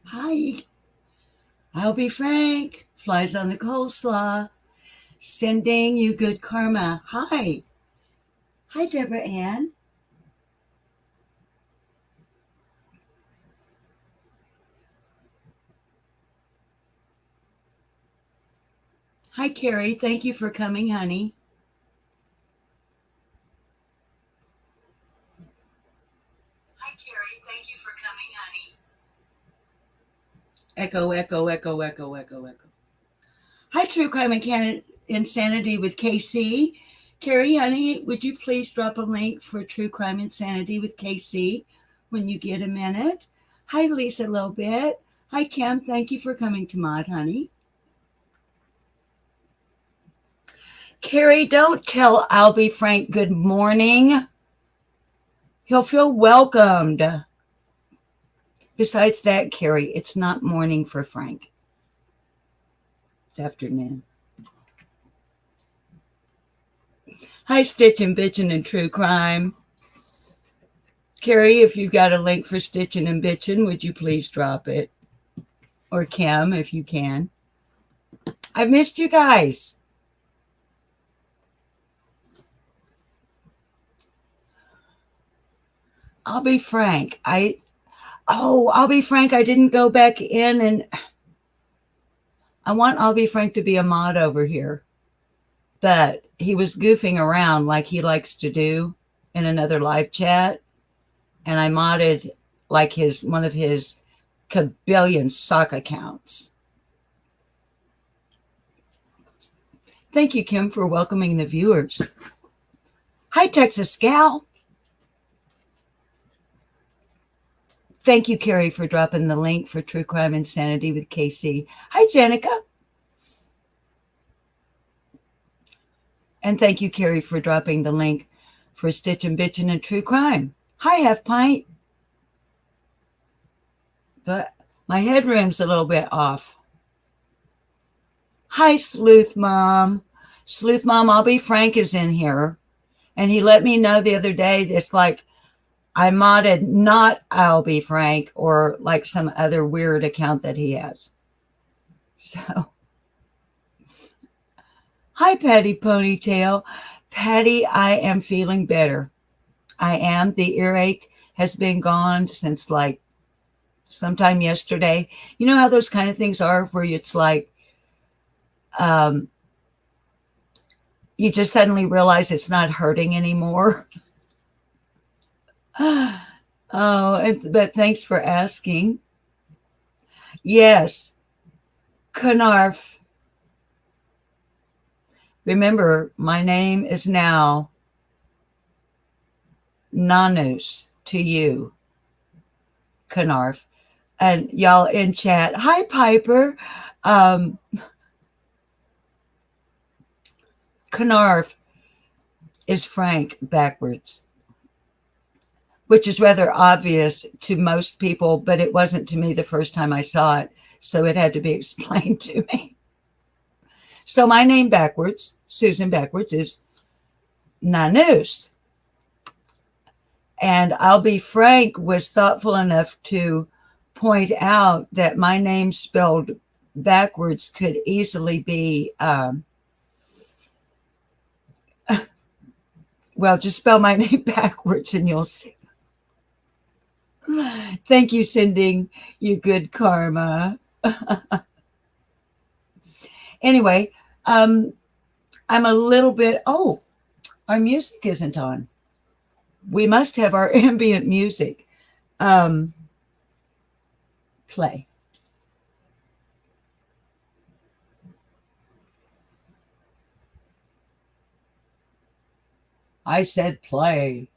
Hi, I'll be Frank. Flies on the coleslaw. Sending you good karma. Hi. Hi, Deborah Ann. Hi, Carrie. Thank you for coming, honey. Hi, Carrie. Thank you for coming, honey. Echo, echo, echo, echo, echo, echo. Hi, True Crime and Insanity with KC. Carrie, honey, would you please drop a link for True Crime Insanity with KC when you get a minute? Hi, Lisa Lobet. Hi, Kim. Thank you for coming to Mod, honey. Carrie, don't tell Albie Frank good morning. He'll feel welcomed. Besides that, Carrie, it's not morning for Frank. It's afternoon. Hi, Stitchin' Bitchin' and True Crime. Carrie, if you've got a link for Stitchin' and Bitchin', would you please drop it? Or Kim, if you can. I've missed you guys. I'll be frank. I'll be frank. I didn't go back in, and I want I'll be frank to be a mod over here. But he was goofing around like he likes to do in another live chat. And I modded like one of his kabillion sock accounts. Thank you, Kim, for welcoming the viewers. Hi, Texas Gal. Thank you, Carrie, for dropping the link for True Crime Insanity with KC. Hi, Jenica. And thank you, Carrie, for dropping the link for Stitchin' Bitchin' and True Crime. Hi, Half Pint. But my headroom's a little bit off. Hi, Sleuth Mom. Sleuth Mom, I'll be frank is in here. And he let me know the other day that it's like I modded not I'll be frank or like some other weird account that he has. So, hi, Patty Ponytail. Patty, I am feeling better. I am. The earache has been gone since like sometime yesterday. You know how those kind of things are where it's like you just suddenly realize it's not hurting anymore. But thanks for asking. Yes, Knarf. Remember, my name is now Nanus to you, Knarf. And y'all in chat, hi, Piper. Knarf is Frank backwards, which is rather obvious to most people, but it wasn't to me the first time I saw it, so it had to be explained to me. So my name backwards, Susan backwards, is Nanus. And I'll be frank was thoughtful enough to point out that my name spelled backwards could easily be, well, just spell my name backwards and you'll see. Thank you, sending you good karma. Anyway, I'm a little bit, our music isn't on. We must have our ambient music play. I said play.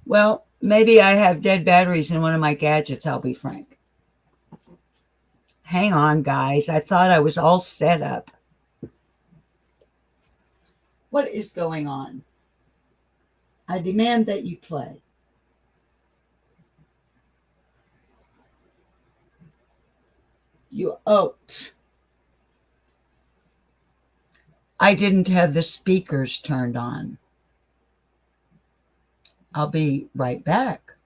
Well, maybe I have dead batteries in one of my gadgets, I'll be frank. Hang on, guys. I thought I was all set up. What is going on? I demand that you play. I didn't have the speakers turned on. I'll be right back.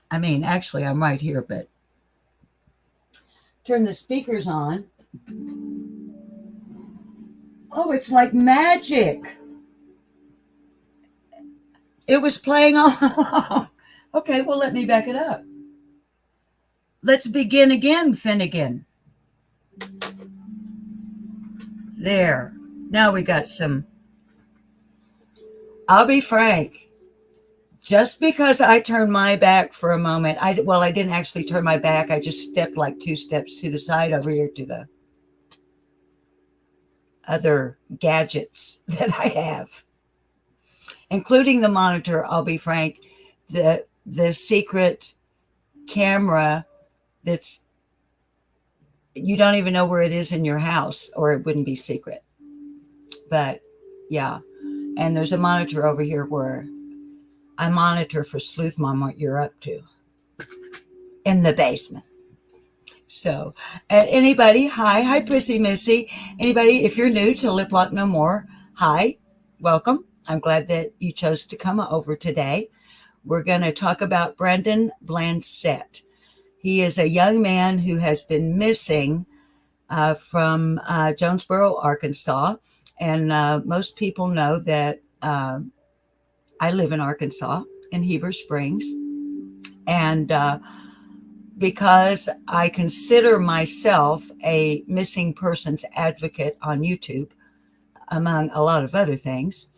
I mean, actually, I'm right here, but turn the speakers on. Oh, it's like magic. It was playing all. Okay, well, let me back it up. Let's begin again, Finnegan. There. Now we got some. I'll be frank. Just because I turned my back for a moment, I didn't actually turn my back. I just stepped like 2 steps to the side over here to the other gadgets that I have, including the monitor. I'll be frank, the secret camera that's you don't even know where it is in your house, or it wouldn't be secret. But yeah, and there's a monitor over here where I monitor for Sleuth Mom what you're up to in the basement. So, anybody, hi, Prissy Missy. Anybody, if you're new to Lip Lock No More, hi, welcome. I'm glad that you chose to come over today. We're going to talk about Brendan Blancett. He is a young man who has been missing from Jonesboro, Arkansas. And most people know that I live in Arkansas, in Heber Springs. And because I consider myself a missing persons advocate on YouTube, among a lot of other things,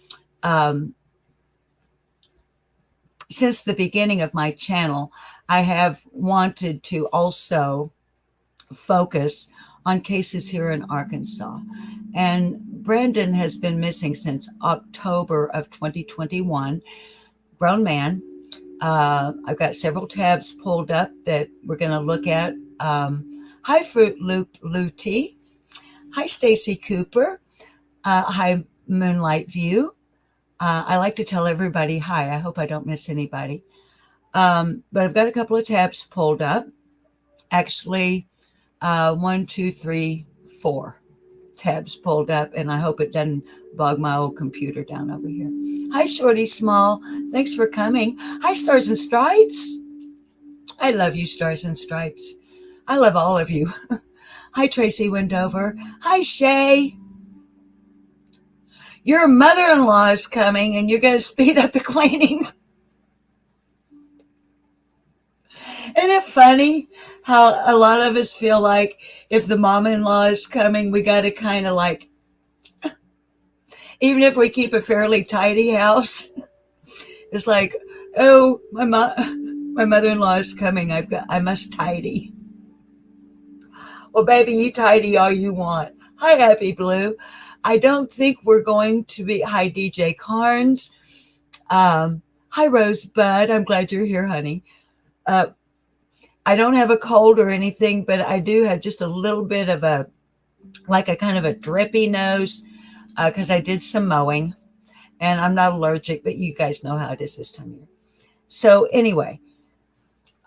since the beginning of my channel, I have wanted to also focus on cases here in Arkansas. And Brandon has been missing since October of 2021. Grown man. I've got several tabs pulled up that we're going to look at. Hi, Fruit Loop Luty. Hi, Stacy Cooper. Hi, Moonlight View. I like to tell everybody hi. I hope I don't miss anybody. But I've got a couple of tabs pulled up. Actually, 1, 2, 3, 4 tabs pulled up, and I hope it doesn't bog my old computer down over here. Hi, Shorty Small. Thanks for coming. Hi, Stars and Stripes. I love you, Stars and Stripes. I love all of you. Hi, Tracy Wendover. Hi, Shay. Your mother-in-law is coming, and you're going to speed up the cleaning. Isn't it funny how a lot of us feel like if the mom-in-law is coming, we got to kind of like, even if we keep a fairly tidy house, it's like, oh, my mother-in-law is coming. I must tidy. Well, baby, you tidy all you want. Hi, Happy Blue. I don't think we're going to be. Hi, DJ Carnes. Hi, Rosebud. I'm glad you're here, honey. I don't have a cold or anything, but I do have just a little bit of a kind of a drippy nose because I did some mowing, and I'm not allergic, but you guys know how it is this time of year. So anyway,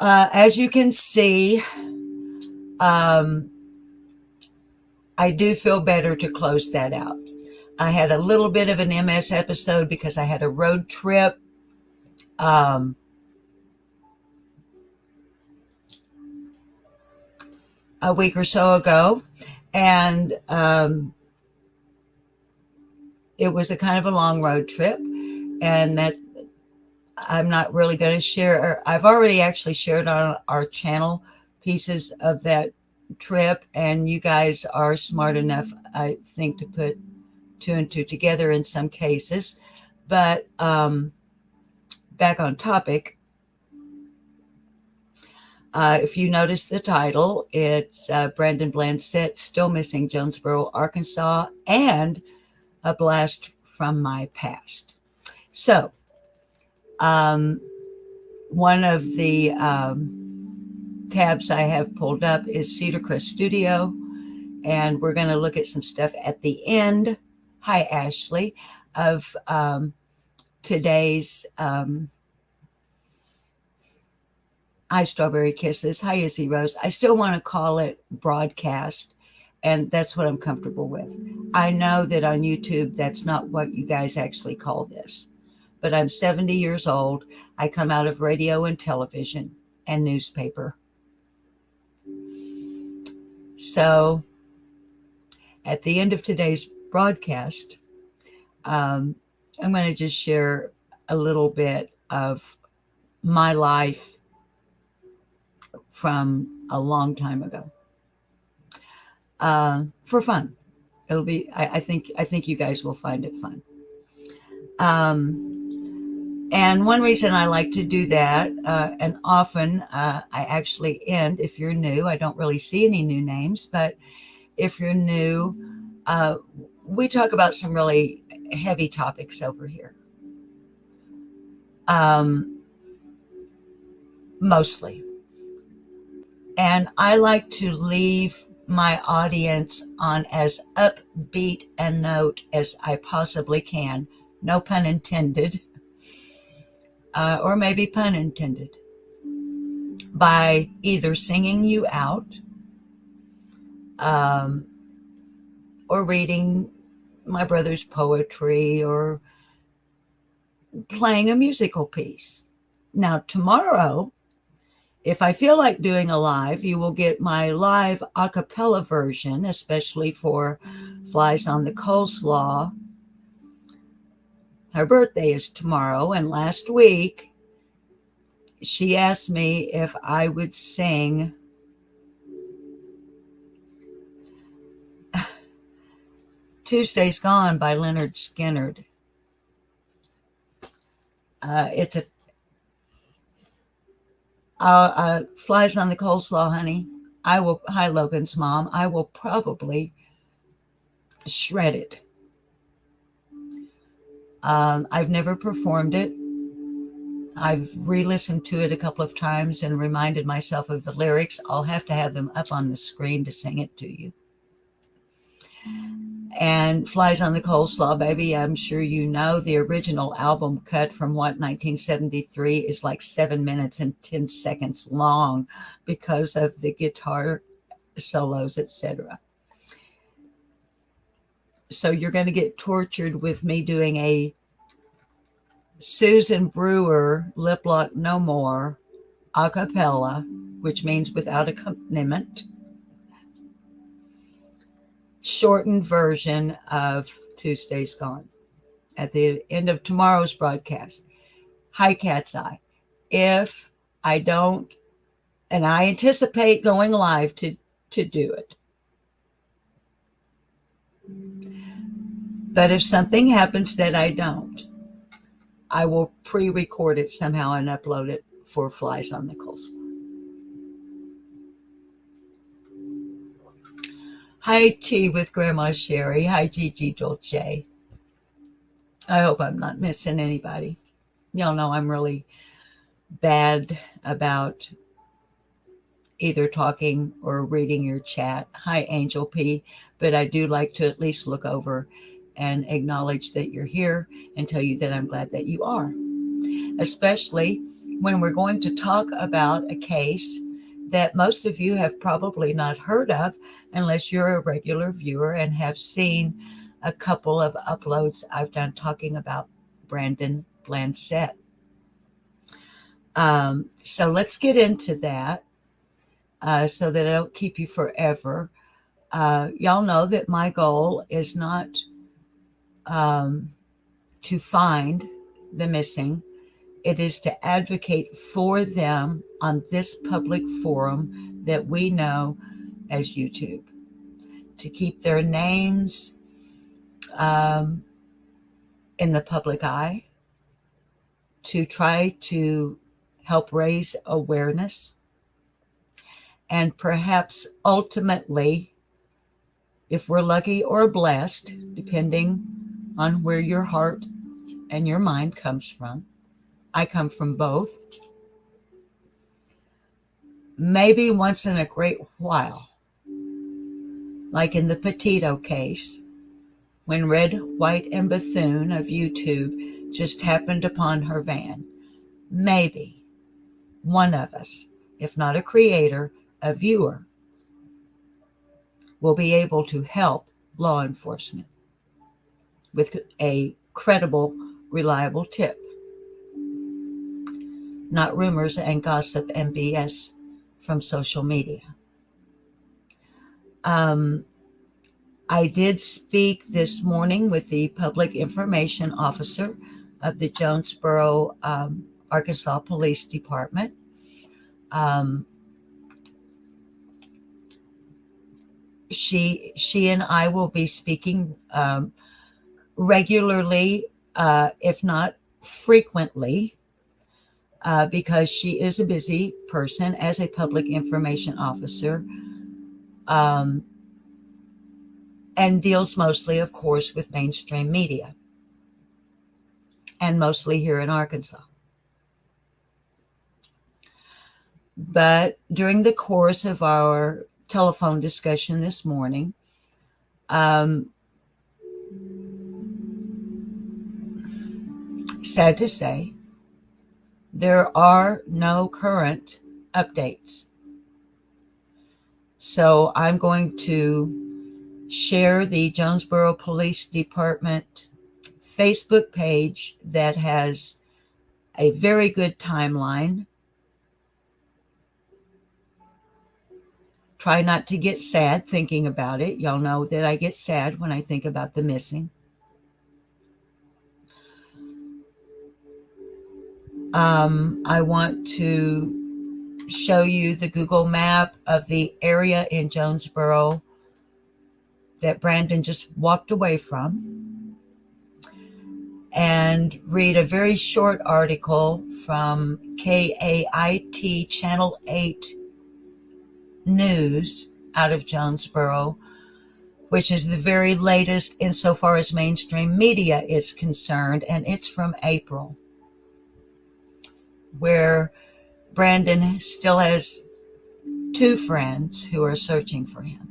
as you can see, I do feel better to close that out. I had a little bit of an MS episode because I had a road trip. A week or so ago, and it was a kind of a long road trip, and that I'm not really going to share. I've already actually shared on our channel pieces of that trip, and you guys are smart enough, I think, to put 2 and 2 together in some cases. But back on topic, if you notice the title, it's Brandon Blancett, Still Missing Jonesboro, Arkansas, and a Blast from My Past. So, one of the tabs I have pulled up is Cedar Crest Studio, and we're going to look at some stuff at the end. Hi, Ashley, of today's Hi, Strawberry Kisses. Hi, Izzy Rose. I still want to call it broadcast, And that's what I'm comfortable with. I know that on YouTube, that's not what you guys actually call this. But I'm 70 years old. I come out of radio and television and newspaper. So at the end of today's broadcast, I'm going to just share a little bit of my life from a long time ago, for fun. It'll be. I think you guys will find it fun. And one reason I like to do that, and often I actually end. If you're new, I don't really see any new names, but if you're new, we talk about some really heavy topics over here. Mostly. And I like to leave my audience on as upbeat a note as I possibly can. No pun intended, or maybe pun intended, by either singing you out, or reading my brother's poetry, or playing a musical piece. Now, tomorrow, if I feel like doing a live, you will get my live a cappella version, especially for Flies on the Coleslaw. Her birthday is tomorrow, and last week she asked me if I would sing Tuesday's Gone by Leonard Skinner. It's a Flies on the Coleslaw, honey. Hi, Logan's mom. I will probably shred it. I've never performed it. I've re-listened to it a couple of times and reminded myself of the lyrics. I'll have to have them up on the screen to sing it to you. And Flies on the Coleslaw, baby, I'm sure you know the original album cut from 1973 is like 7 minutes and 10 seconds long because of the guitar solos, etc. So you're going to get tortured with me doing a Susan Brewer, Lip Lock No More, a cappella, which means without accompaniment, shortened version of Tuesday's Gone at the end of tomorrow's broadcast. Hi, Cat's Eye. If I don't, and I anticipate going live to do it, but if something happens that I don't, I will pre-record it somehow and upload it for Flies on the Coleslaw. Hi, Tea with Grandma Sherry. Hi, Gigi Dolce. I hope I'm not missing anybody. Y'all know I'm really bad about either talking or reading your chat. Hi, Angel P. But I do like to at least look over and acknowledge that you're here and tell you that I'm glad that you are. Especially when we're going to talk about a case that most of you have probably not heard of unless you're a regular viewer and have seen a couple of uploads I've done talking about Brandon Blancett. So let's get into that so that I don't keep you forever. Y'all know that my goal is not to find the missing. It is to advocate for them on this public forum that we know as YouTube, to keep their names in the public eye, to try to help raise awareness, and perhaps ultimately, if we're lucky or blessed, depending on where your heart and your mind comes from, I come from both. Maybe once in a great while, like in the Petito case, when Red, White, and Bethune of YouTube just happened upon her van, maybe one of us, if not a creator, a viewer, will be able to help law enforcement with a credible, reliable tip, not rumors and gossip and BS from social media. I did speak this morning with the public information officer of the Jonesboro, Arkansas Police Department. She and I will be speaking regularly, if not frequently, because she is a busy person as a public information officer, and deals mostly, of course, with mainstream media, and mostly here in Arkansas. But during the course of our telephone discussion this morning, sad to say, there are no current updates. So I'm going to share the Jonesboro Police Department Facebook page that has a very good timeline. Try not to get sad thinking about it. Y'all know that I get sad when I think about the missing. I want to show you the Google map of the area in Jonesboro that Brandon just walked away from, and read a very short article from KAIT Channel 8 News out of Jonesboro, which is the very latest insofar as mainstream media is concerned, and it's from April, where Brandon still has 2 friends who are searching for him.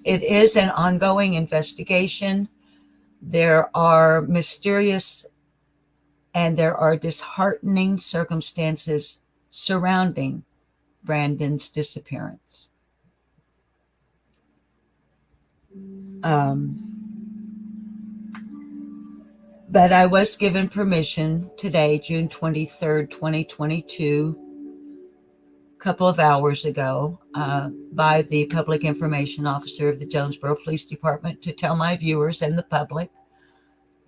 It is an ongoing investigation. There are mysterious and there are disheartening circumstances surrounding Brandon's disappearance. But I was given permission today, June 23rd, 2022, a couple of hours ago, by the public information officer of the Jonesboro Police Department to tell my viewers and the public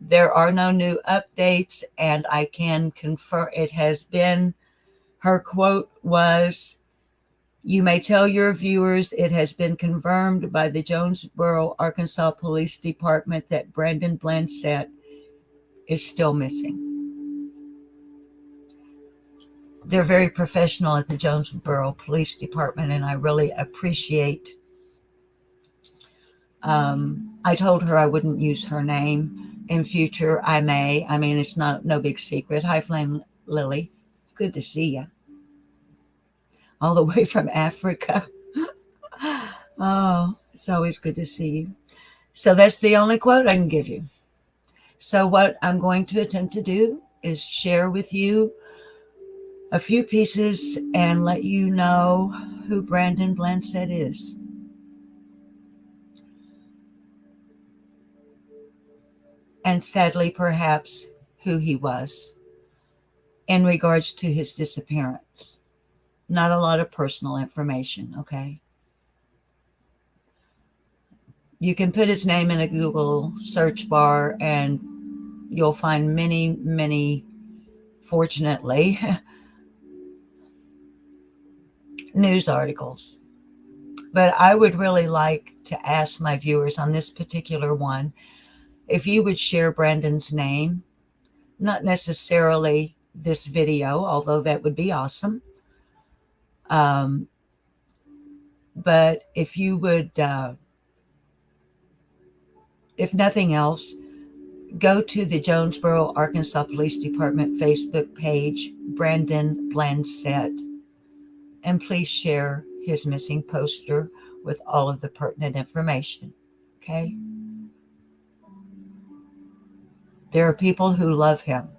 there are no new updates, and I can confirm it has been, her quote was, "You may tell your viewers it has been confirmed by the Jonesboro, Arkansas Police Department that Brandon Blancett is still missing." They're very professional at the Jonesboro Police Department, and I really appreciate. I told her I wouldn't use her name. In future, I may. I mean, it's no big secret. Hi, Flame Lily. It's good to see you. All the way from Africa. Oh, it's always good to see you. So that's the only quote I can give you. So what I'm going to attempt to do is share with you a few pieces and let you know who Brandon Blancett is. And sadly, perhaps, who he was in regards to his disappearance. Not a lot of personal information, okay? You can put his name in a Google search bar and you'll find many, fortunately, news articles. But I would really like to ask my viewers on this particular one if you would share Brandon's name, not necessarily this video, although that would be awesome. But if you would, if nothing else, go to the Jonesboro, Arkansas Police Department Facebook page, Brandon Blancett, and please share his missing poster with all of the pertinent information. Okay? There are people who love him.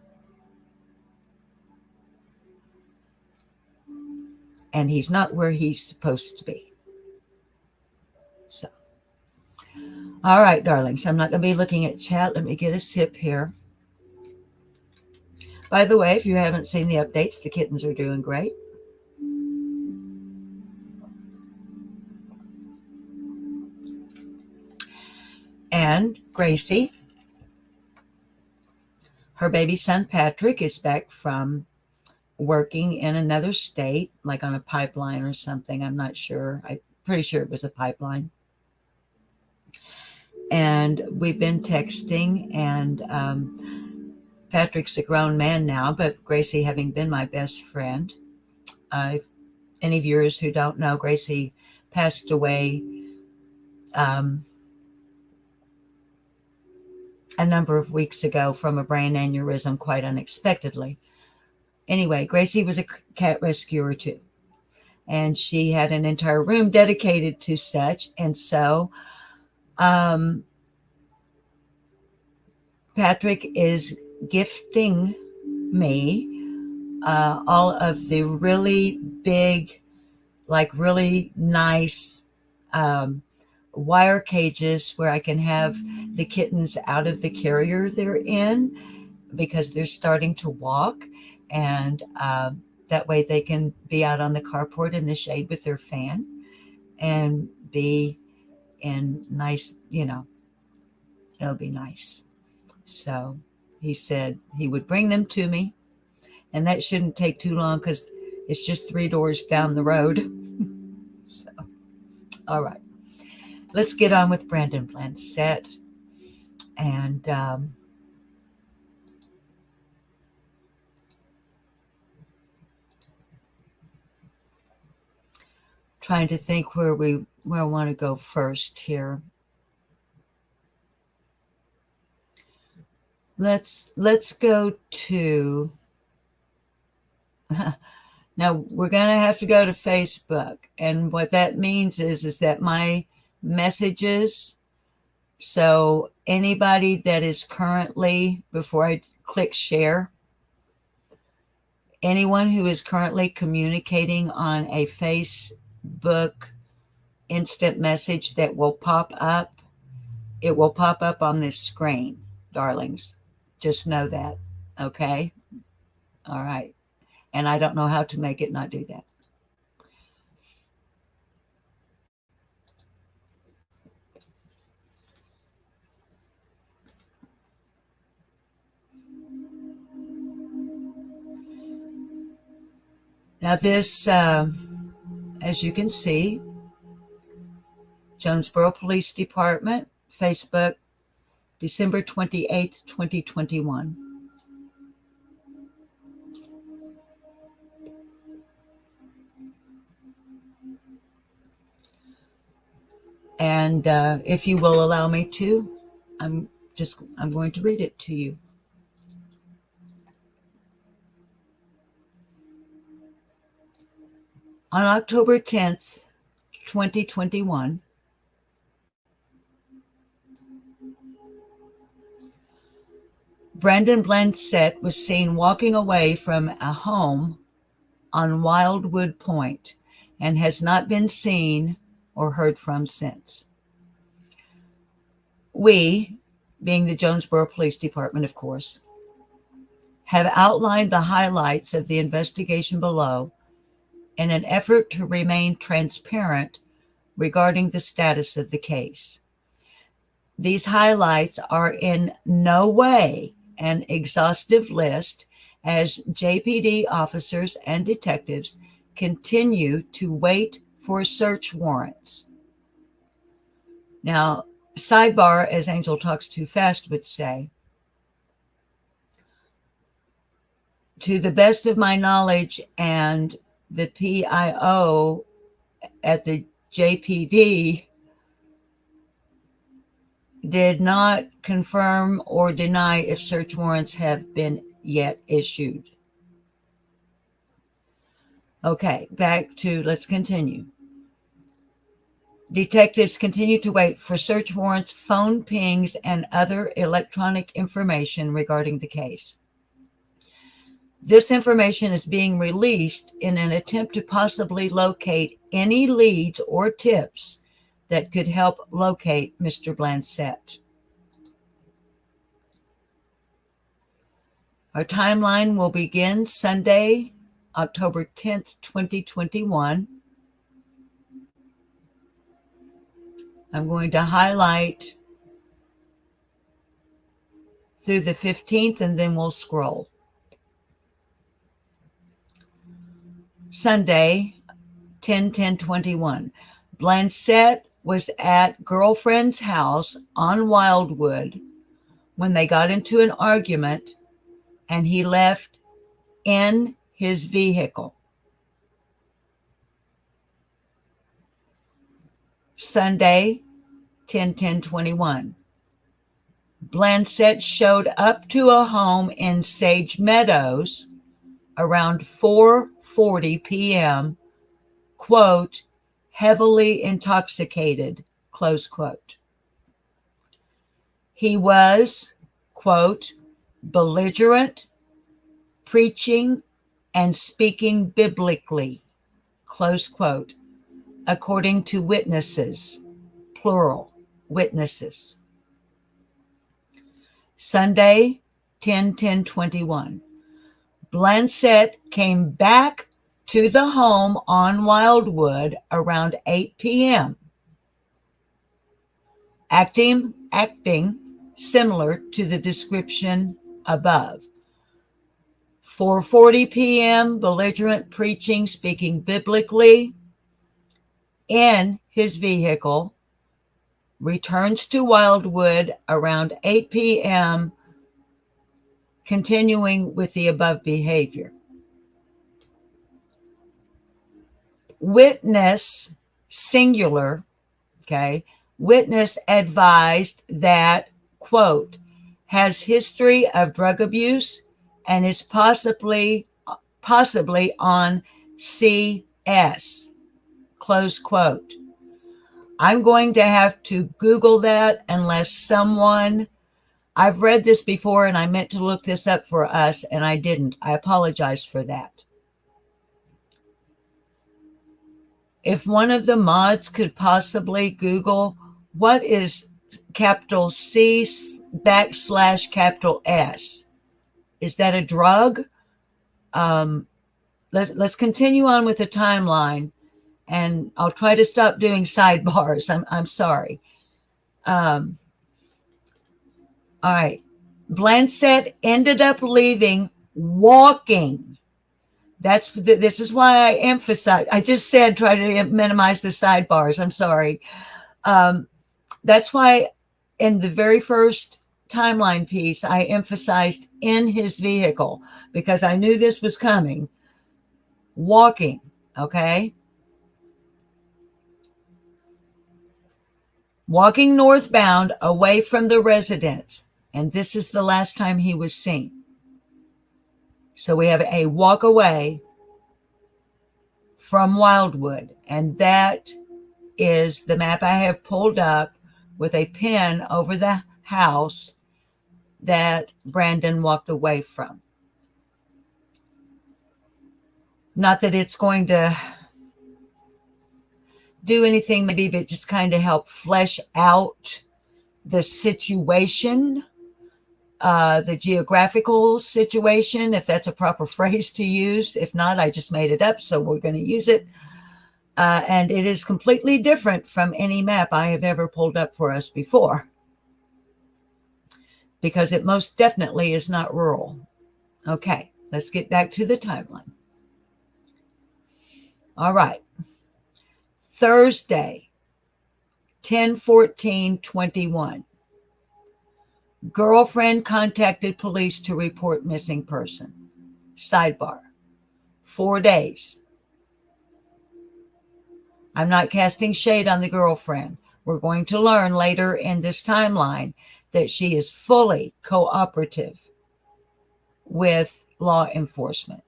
and he's not where he's supposed to be. So, all right, darlings, I'm not going to be looking at chat. Let me get a sip here. By the way, if you haven't seen the updates, the kittens are doing great. And Gracie, her baby son Patrick, is back from working in another state, like on a pipeline or something. I'm not sure. I'm pretty sure it was a pipeline. And we've been texting, and Patrick's a grown man now, but Gracie having been my best friend. If any of yours who don't know, Gracie passed away a number of weeks ago from a brain aneurysm, quite unexpectedly. Anyway, Gracie was a cat rescuer too, and she had an entire room dedicated to such. And so Patrick is gifting me all of the really big, like really nice wire cages where I can have the kittens out of the carrier they're in, because they're starting to walk, and that way they can be out on the carport in the shade with their fan and be in nice, it'll be nice. So he said he would bring them to me, and that shouldn't take too long because it's just 3 doors down the road. So, all right, let's get on with Brandon Blancett. And trying to think where I want to go first here. Let's go to now we're going to have to go to Facebook, and what that means is that my messages, so anybody that is currently, before I click share, anyone who is currently communicating on a Facebook instant message that will pop up, it will pop up on this screen, darlings. Just know that. Okay. All right. And I don't know how to make it not do that. Now this, as you can see, Jonesboro Police Department, Facebook, December 28th, 2021. And if you will allow me to, I'm going to read it to you. On October 10th, 2021, Brandon Blancett was seen walking away from a home on Wildwood Point and has not been seen or heard from since. We, being the Jonesboro Police Department, of course, have outlined the highlights of the investigation below in an effort to remain transparent regarding the status of the case. These highlights are in no way an exhaustive list, as JPD officers and detectives continue to wait for search warrants. Now, sidebar, as Angel Talks Too Fast would say, to the best of my knowledge, and the PIO at the JPD did not confirm or deny if search warrants have been yet issued. Okay, let's continue. Detectives continue to wait for search warrants, phone pings, and other electronic information regarding the case. This information is being released in an attempt to possibly locate any leads or tips that could help locate Mr. Blancett. Our timeline will begin Sunday, October 10th, 2021. I'm going to highlight through the 15th and then we'll scroll. Sunday, 10/10/21. Blancett was at girlfriend's house on Wildwood when they got into an argument and he left in his vehicle. Sunday, 10/10/21. Blancett showed up to a home in Sage Meadows around 4:40 p.m., quote, heavily intoxicated, close quote. He was, quote, belligerent, preaching and speaking biblically, close quote, according to witnesses, plural, witnesses. Sunday, 10/10/21. Blancett came back to the home on Wildwood around 8 p.m., acting similar to the description above. 4:40 p.m., belligerent, preaching, speaking biblically in his vehicle, returns to Wildwood around 8 p.m., continuing with the above behavior. Witness, singular, okay, witness advised that, quote, has history of drug abuse and is possibly on CS, close quote. I'm going to have to Google that unless someone, I've read this before and I meant to look this up for us and I didn't. I apologize for that. If one of the mods could possibly Google what is capital C / capital S. Is that a drug? Let's continue on with the timeline, and I'll try to stop doing sidebars. I'm sorry. All right. Blancett ended up leaving walking. This is why I emphasize. I just said try to minimize the sidebars. I'm sorry. That's why in the very first timeline piece, I emphasized in his vehicle because I knew this was coming. Walking, okay? Walking northbound away from the residence. And this is the last time he was seen. So we have a walk away from Wildwood. And that is the map I have pulled up with a pin over the house that Brandon walked away from. Not that it's going to do anything, maybe, but just kind of help flesh out the situation, the geographical situation, if that's a proper phrase to use. If not, I just made it up, so we're going to use it. And it is completely different from any map I have ever pulled up for us before, because it most definitely is not rural. Okay, let's get back to the timeline. All right. Thursday, 10/14/21. Girlfriend contacted police to report missing person. Sidebar. 4 days. I'm not casting shade on the girlfriend. We're going to learn later in this timeline that she is fully cooperative with law enforcement.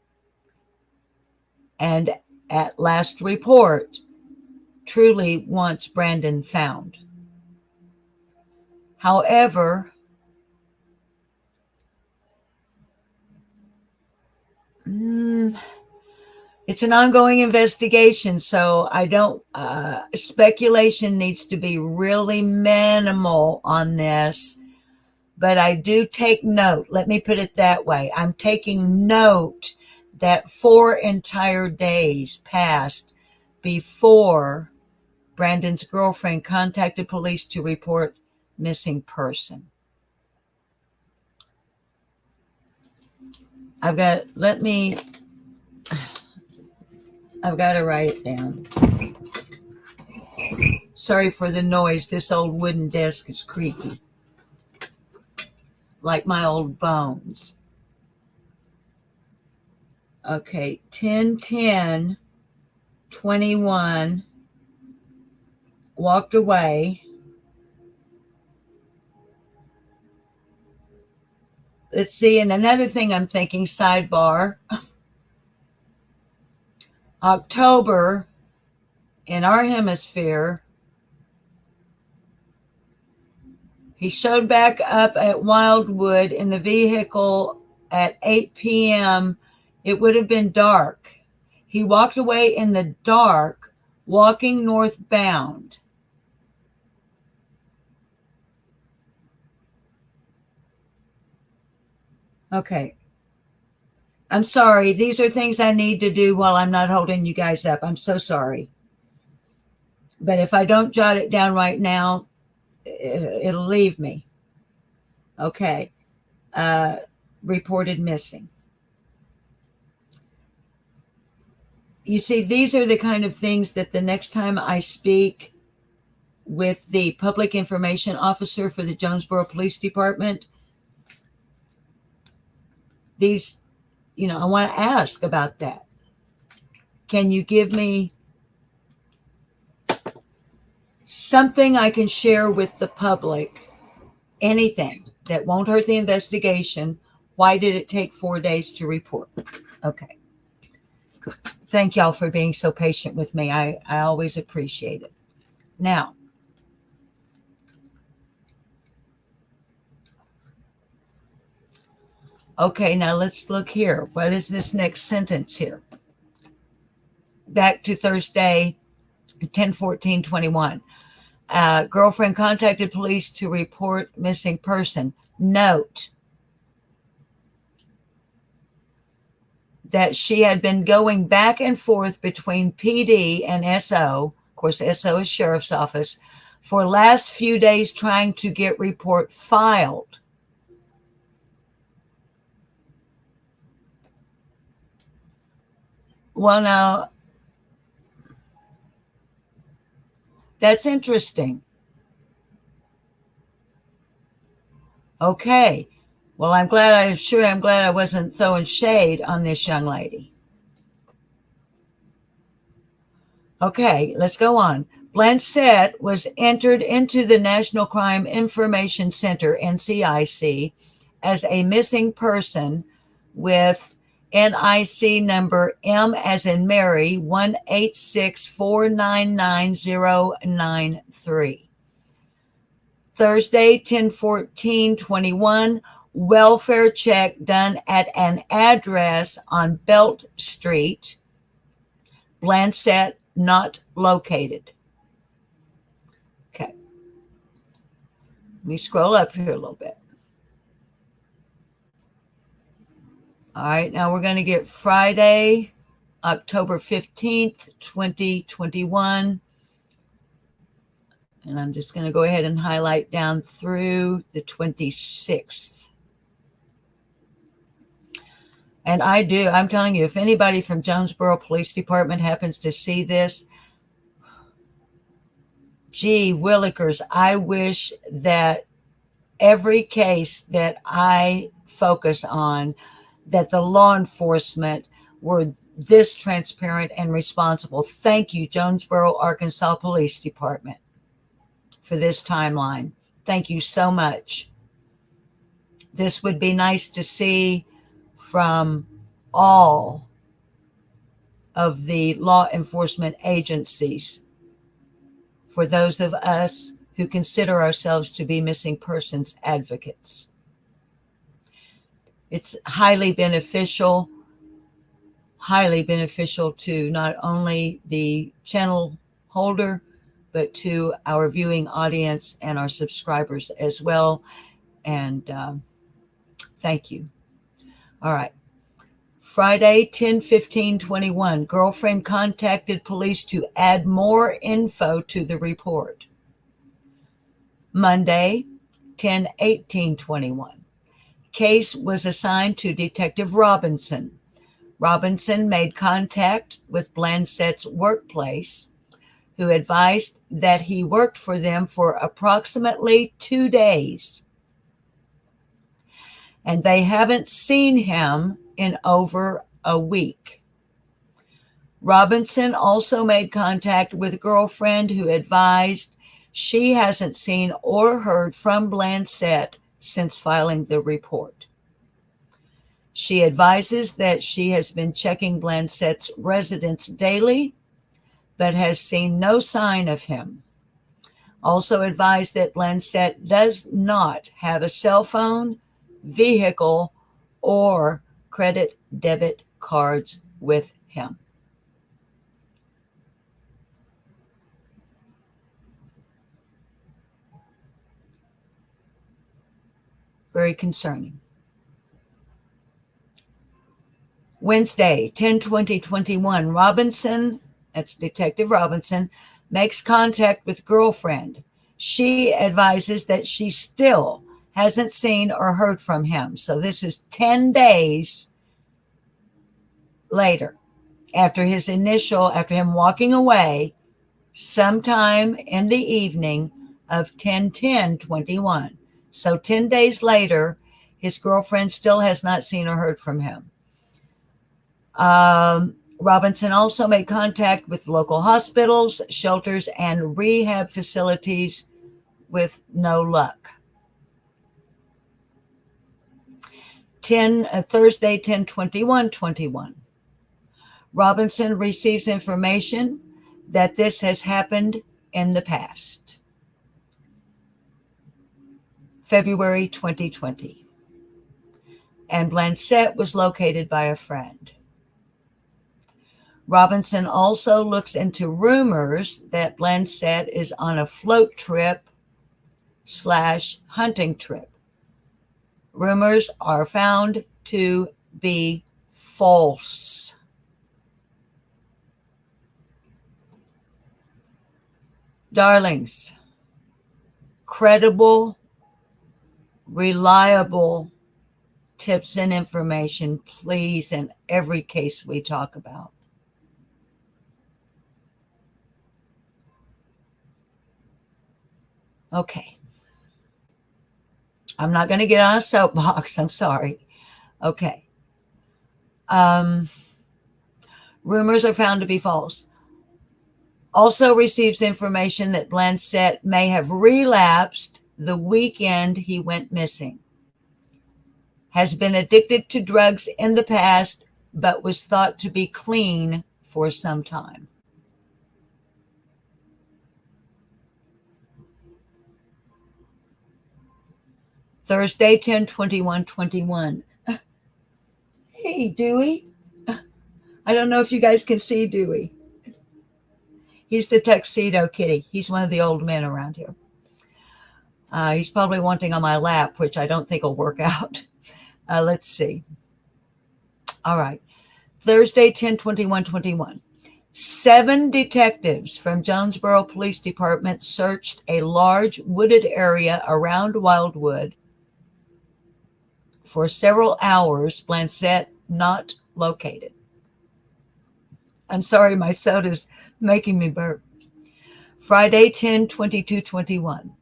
And at last report, truly wants Brandon found. However, It's an ongoing investigation, so I don't, speculation needs to be really minimal on this, but I do take note. Let me put it that way. I'm taking note that 4 entire days passed before Brandon's girlfriend contacted police to report missing person. I've got to write it down. Sorry for the noise. This old wooden desk is creaky, like my old bones. Okay, 10/10/21, walked away. Let's see, and another thing I'm thinking, sidebar, October in our hemisphere, he showed back up at Wildwood in the vehicle at 8 p.m. It would have been dark. He walked away in the dark, walking northbound. Okay. I'm sorry. These are things I need to do while I'm not holding you guys up. I'm so sorry. But if I don't jot it down right now, it'll leave me. Okay. Reported missing. You see, these are the kind of things that the next time I speak with the public information officer for the Jonesboro Police Department, these, I want to ask about that. Can you give me something I can share with the public? Anything that won't hurt the investigation. Why did it take 4 days to report? Okay. Thank y'all for being so patient with me. I always appreciate it. Now, okay, now let's look here. What is this next sentence here? Back to Thursday, 10/14/21. Girlfriend contacted police to report missing person. Note that she had been going back and forth between PD and SO, of course, SO is Sheriff's Office, for last few days trying to get report filed. Well, now, that's interesting. Okay. Well, I'm glad I wasn't throwing shade on this young lady. Okay, let's go on. Blancett was entered into the National Crime Information Center, NCIC, as a missing person with NIC number M as in Mary 186499093. Thursday, 10/14/21, welfare check done at an address on Belt Street, Blancett not located. Okay. Let me scroll up here a little bit. All right, now we're going to get Friday, October 15th, 2021. And I'm just going to go ahead and highlight down through the 26th. And I'm telling you, if anybody from Jonesboro Police Department happens to see this, gee willikers, I wish that every case that I focus on, that the law enforcement were this transparent and responsible. Thank you, Jonesboro, Arkansas Police Department, for this timeline. Thank you so much. This would be nice to see from all of the law enforcement agencies, for those of us who consider ourselves to be missing persons advocates. It's highly beneficial, highly beneficial to not only the channel holder, but to our viewing audience and our subscribers as well. And thank you. All right. Friday, 10/15/21. Girlfriend contacted police to add more info to the report. Monday, 10/18/21. Case was assigned to Detective Robinson. Robinson made contact with Blancett's workplace, who advised that he worked for them for approximately 2 days, and they haven't seen him in over a week. Robinson also made contact with a girlfriend who advised she hasn't seen or heard from Blancett since filing the report. She advises that she has been checking Blancett's residence daily, but has seen no sign of him. Also advised that Blancett does not have a cell phone, vehicle, or credit debit cards with him. Very concerning. Wednesday, 10/20/21. Robinson, that's Detective Robinson, makes contact with girlfriend. She advises that she still hasn't seen or heard from him. So this is 10 days later, after him walking away sometime in the evening of 10/10/21. So 10 days later, his girlfriend still has not seen or heard from him. Robinson also made contact with local hospitals, shelters, and rehab facilities with no luck. Thursday, 10/21/21. Robinson receives information that this has happened in the past. February 2020. And Blancett was located by a friend. Robinson also looks into rumors that Blancett is on a float trip / hunting trip. Rumors are found to be false. Darlings, credible, reliable tips and information, please, in every case we talk about. Okay. I'm not going to get on a soapbox. I'm sorry. Okay. Rumors are found to be false. Also receives information that Blancett may have relapsed the weekend he went missing. Has been addicted to drugs in the past, but was thought to be clean for some time. Thursday, 10/21/21. Hey, Dewey. I don't know if you guys can see Dewey. He's the tuxedo kitty. He's one of the old men around here. He's probably wanting on my lap, which I don't think will work out. Let's see. All right. Thursday, 10/21/21. 7 detectives from Jonesboro Police Department searched a large wooded area around Wildwood for several hours. Blancett not located. I'm sorry, my soda's making me burp. Friday, 10/22/21.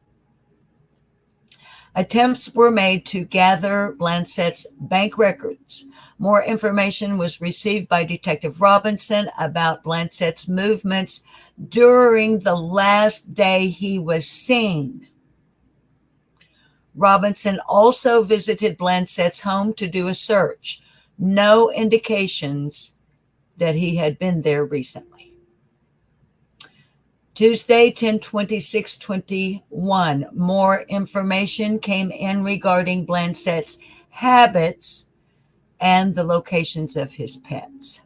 Attempts were made to gather Blancett's bank records. More information was received by Detective Robinson about Blancett's movements during the last day he was seen. Robinson also visited Blancett's home to do a search. No indications that he had been there recently. Tuesday, 10/26/21. More information came in regarding Blancett's habits and the locations of his pets.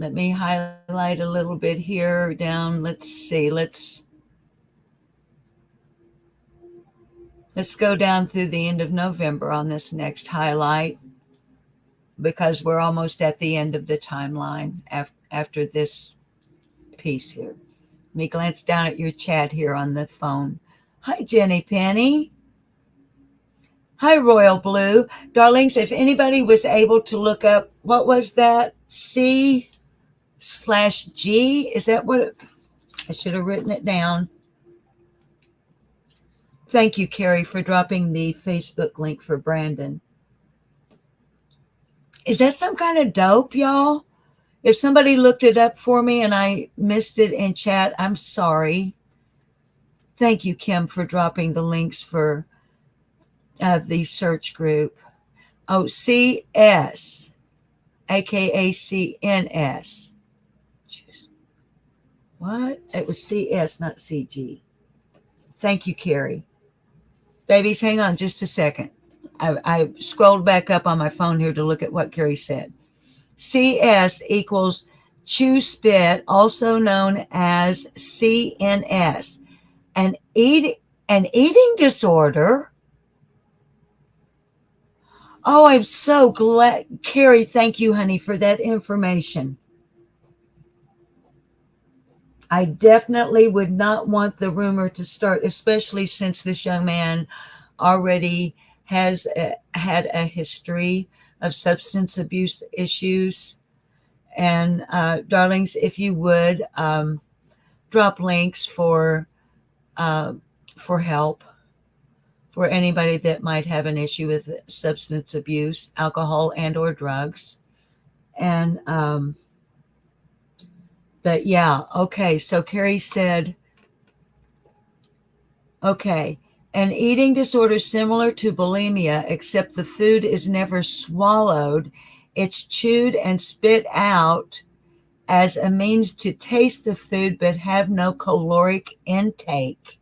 Let me highlight a little bit here down. Let's see. Let's go down through the end of November on this next highlight, because we're almost at the end of the timeline after this piece here. Let me glance down at your chat here on the phone. Hi, Jenny Penny. Hi, Royal Blue. Darlings, if anybody was able to look up, what was that? C/G? Is that what it, I should have written it down. Thank you, Carrie, for dropping the Facebook link for Brandon. Is that some kind of dope, y'all? If somebody looked it up for me and I missed it in chat, I'm sorry. Thank you, Kim, for dropping the links for the search group. Oh, CS, aka CNS. What? It was CS, not CG. Thank you, Carrie. Babies, hang on just a second. I scrolled back up on my phone here to look at what Carrie said. CS equals chew spit, also known as CNS, an eating disorder. Oh, I'm so glad. Carrie, thank you, honey, for that information. I definitely would not want the rumor to start, especially since this young man already has had a history of substance abuse issues. And darlings, if you would drop links for help for anybody that might have an issue with substance abuse, alcohol, and or drugs. And but yeah, okay. So Carrie said, okay, an eating disorder similar to bulimia, except the food is never swallowed. It's chewed and spit out as a means to taste the food but have no caloric intake.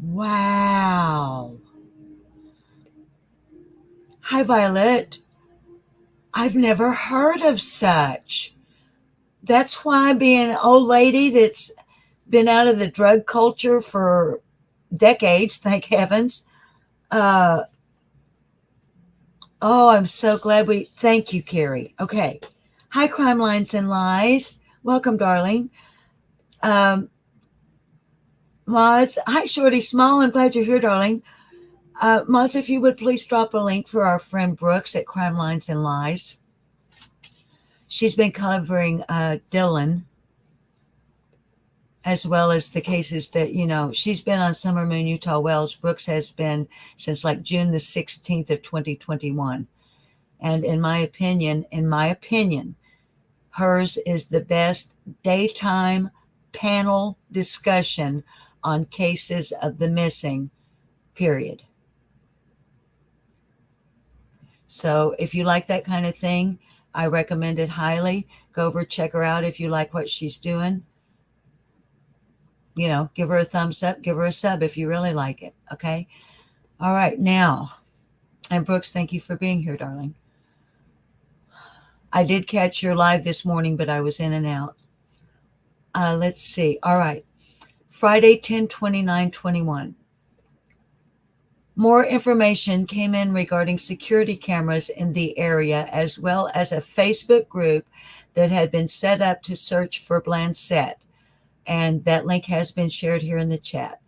Wow. Hi, Violet. I've never heard of such. That's why, being an old lady that's been out of the drug culture for decades, thank heavens. Oh, I'm so glad thank you, Carrie. Okay. Hi, Crime Lines and Lies. Welcome, darling. Mods, hi, Shorty Small. I'm glad you're here, darling. Mods, if you would please drop a link for our friend Brooks at Crime Lines and Lies. She's been covering Dylan, as well as the cases that, she's been on Summer Moon, Utah Wells. Brooks has been since like June the 16th of 2021. And in my opinion, hers is the best daytime panel discussion on cases of the missing, period. So if you like that kind of thing, I recommend it highly. Go over, check her out if you like what she's doing. Give her a thumbs up, give her a sub if you really like it. Okay. All right. Now, and Brooks, thank you for being here, darling. I did catch your live this morning, but I was in and out. Let's see. All right. Friday, 10/29/21. More information came in regarding security cameras in the area, as well as a Facebook group that had been set up to search for Blancett. And that link has been shared here in the chat.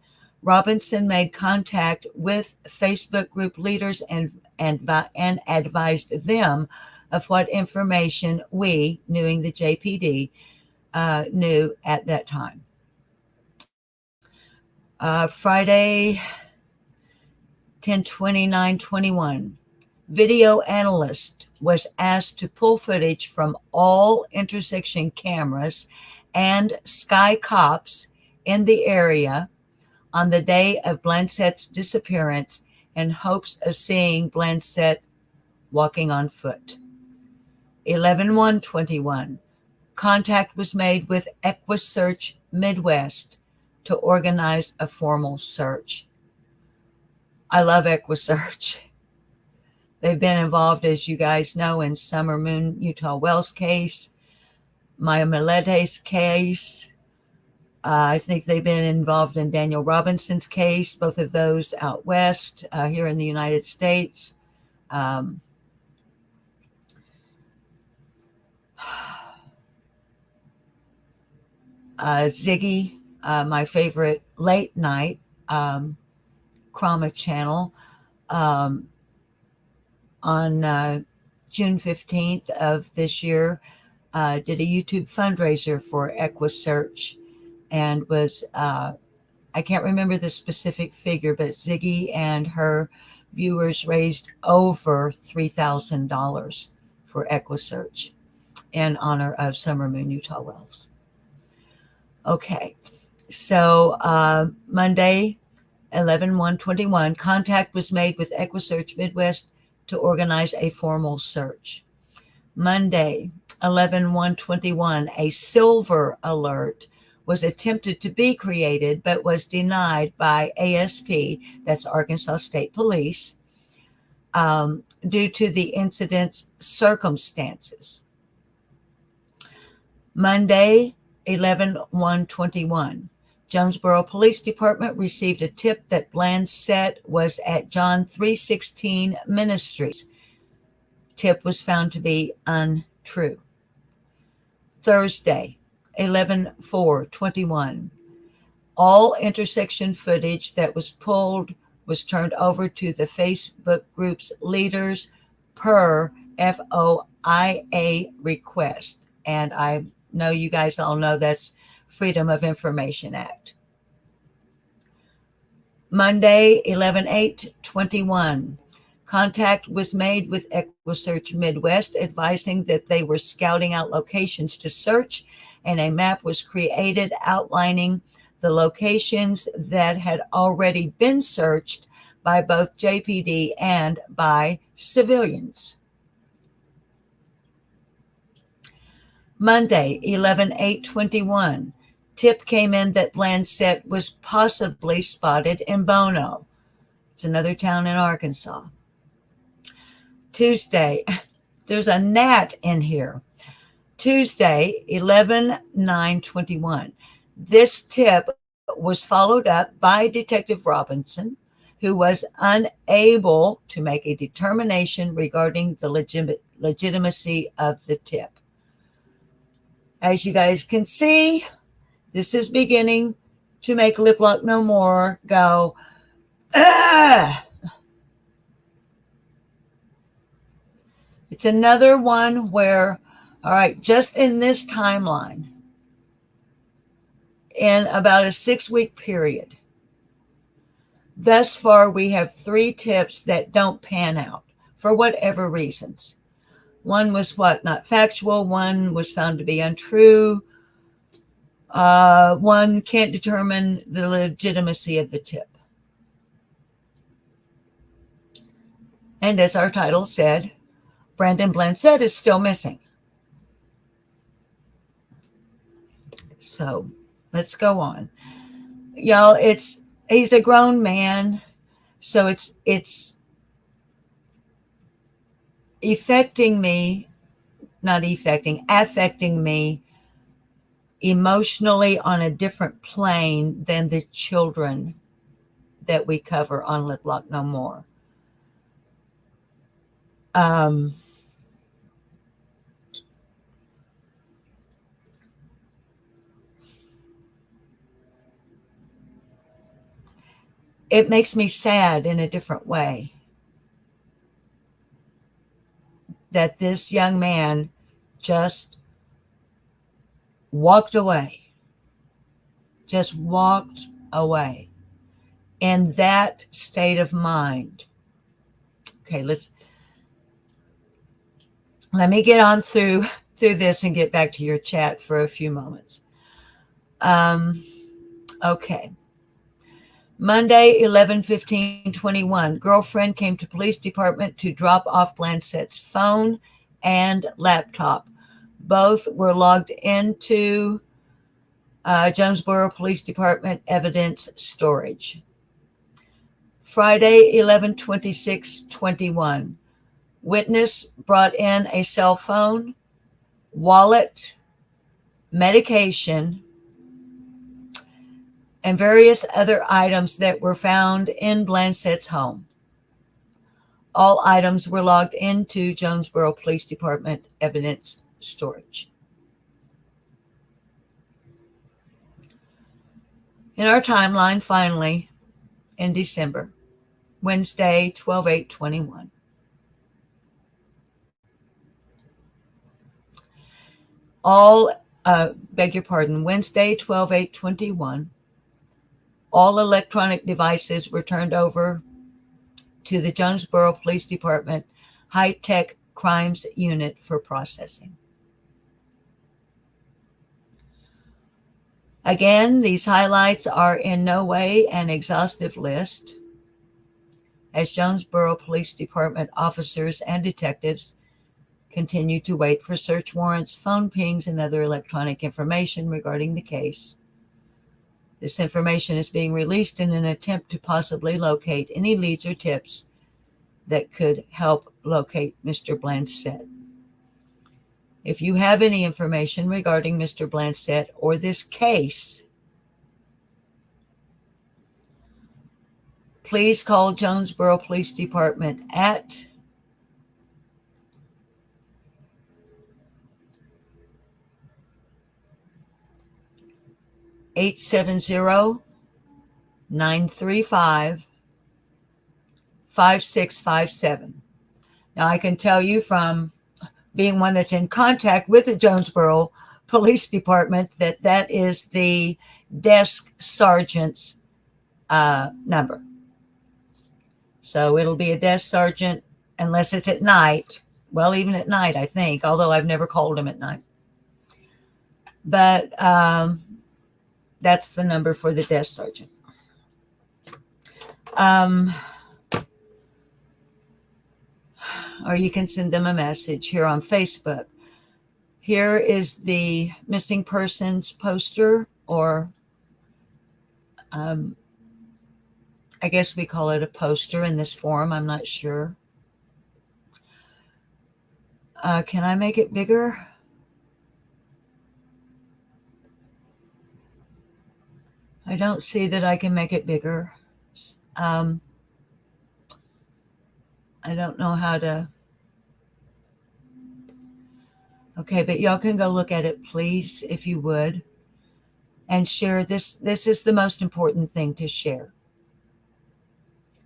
Robinson made contact with Facebook group leaders and advised them of what information we, knowing the JPD, knew at that time. Friday, 10/29/21. Video analyst was asked to pull footage from all intersection cameras and sky cops in the area on the day of Blancett's disappearance in hopes of seeing Blancett walking on foot. 11/1/21. Contact was made with EquiSearch Midwest to organize a formal search. I love EquiSearch. They've been involved, as you guys know, in Summer Moon Utah Wells case, Maya Milete's case. I think they've been involved in Daniel Robinson's case, both of those out west, here in the United States. Ziggy, my favorite late night Krama channel, on June 15th of this year, did a YouTube fundraiser for EquiSearch, and was, I can't remember the specific figure, but Ziggy and her viewers raised over $3,000 for EquiSearch in honor of Summer Moon Utah Wells. Okay, so Monday, 11/1/21, contact was made with EquiSearch Midwest to organize a formal search. Monday, 11/1/21, a silver alert was attempted to be created, but was denied by ASP, that's Arkansas State Police, due to the incident's circumstances. Monday, 11/1/21, Jonesboro Police Department received a tip that Blancett was at John 3:16 Ministries. Tip was found to be untrue. Thursday, 11/4/21, all intersection footage that was pulled was turned over to the Facebook group's leaders per FOIA request. And I know you guys all know that's Freedom of Information Act. Monday, 11/8/21, contact was made with EquiSearch Midwest, advising that they were scouting out locations to search, and a map was created outlining the locations that had already been searched by both JPD and by civilians. Monday, 11/8/21, tip came in that Blancett was possibly spotted in Bono. It's another town in Arkansas. Tuesday, there's a gnat in here. Tuesday, 11/9/21. This tip was followed up by Detective Robinson, who was unable to make a determination regarding the legitimacy of the tip. As you guys can see, this is beginning to make Lip Lock No More go, ah! It's another one where, all right, just in this timeline, in about a 6-week period, thus far we have 3 tips that don't pan out for whatever reasons. One was not factual. One was found to be untrue. One can't determine the legitimacy of the tip. And as our title said, Brandon Blancett is still missing. So let's go on. Y'all, he's a grown man, so it's affecting me emotionally on a different plane than the children that we cover on Lip Lock No More. It makes me sad in a different way that this young man just walked away. Just walked away in that state of mind. Okay, let me get on through this and get back to your chat for a few moments. Okay. Monday, 11/15/21, girlfriend came to police department to drop off Blancett's phone and laptop. Both were logged into Jonesboro Police Department evidence storage. Friday, 11/26/21, Witness brought in a cell phone, wallet, medication, and various other items that were found in Blancett's home. All items were logged into Jonesboro Police Department evidence storage. In our timeline, finally, in December, Wednesday, 12/8/21. Wednesday, 12/8/21, all electronic devices were turned over to the Jonesboro Police Department High-Tech Crimes Unit for processing. Again, these highlights are in no way an exhaustive list, as Jonesboro Police Department officers and detectives continue to wait for search warrants, phone pings, and other electronic information regarding the case. This information is being released in an attempt to possibly locate any leads or tips that could help locate Mr. Blancett. If you have any information regarding Mr. Blancett or this case, please call Jonesboro Police Department at 870-935-5657. Now, I can tell you from being one that's in contact with the Jonesboro Police Department that is the desk sergeant's number. So it'll be a desk sergeant unless it's at night. Well, even at night, I think, although I've never called him at night. But that's the number for the desk sergeant. Or you can send them a message here on Facebook. Here is the missing persons poster, or I guess we call it a poster in this forum. I'm not sure. Can I make it bigger? I don't see that I can make it bigger. I don't know how to. Okay, but y'all can go look at it, please, if you would, and share this. This is the most important thing to share.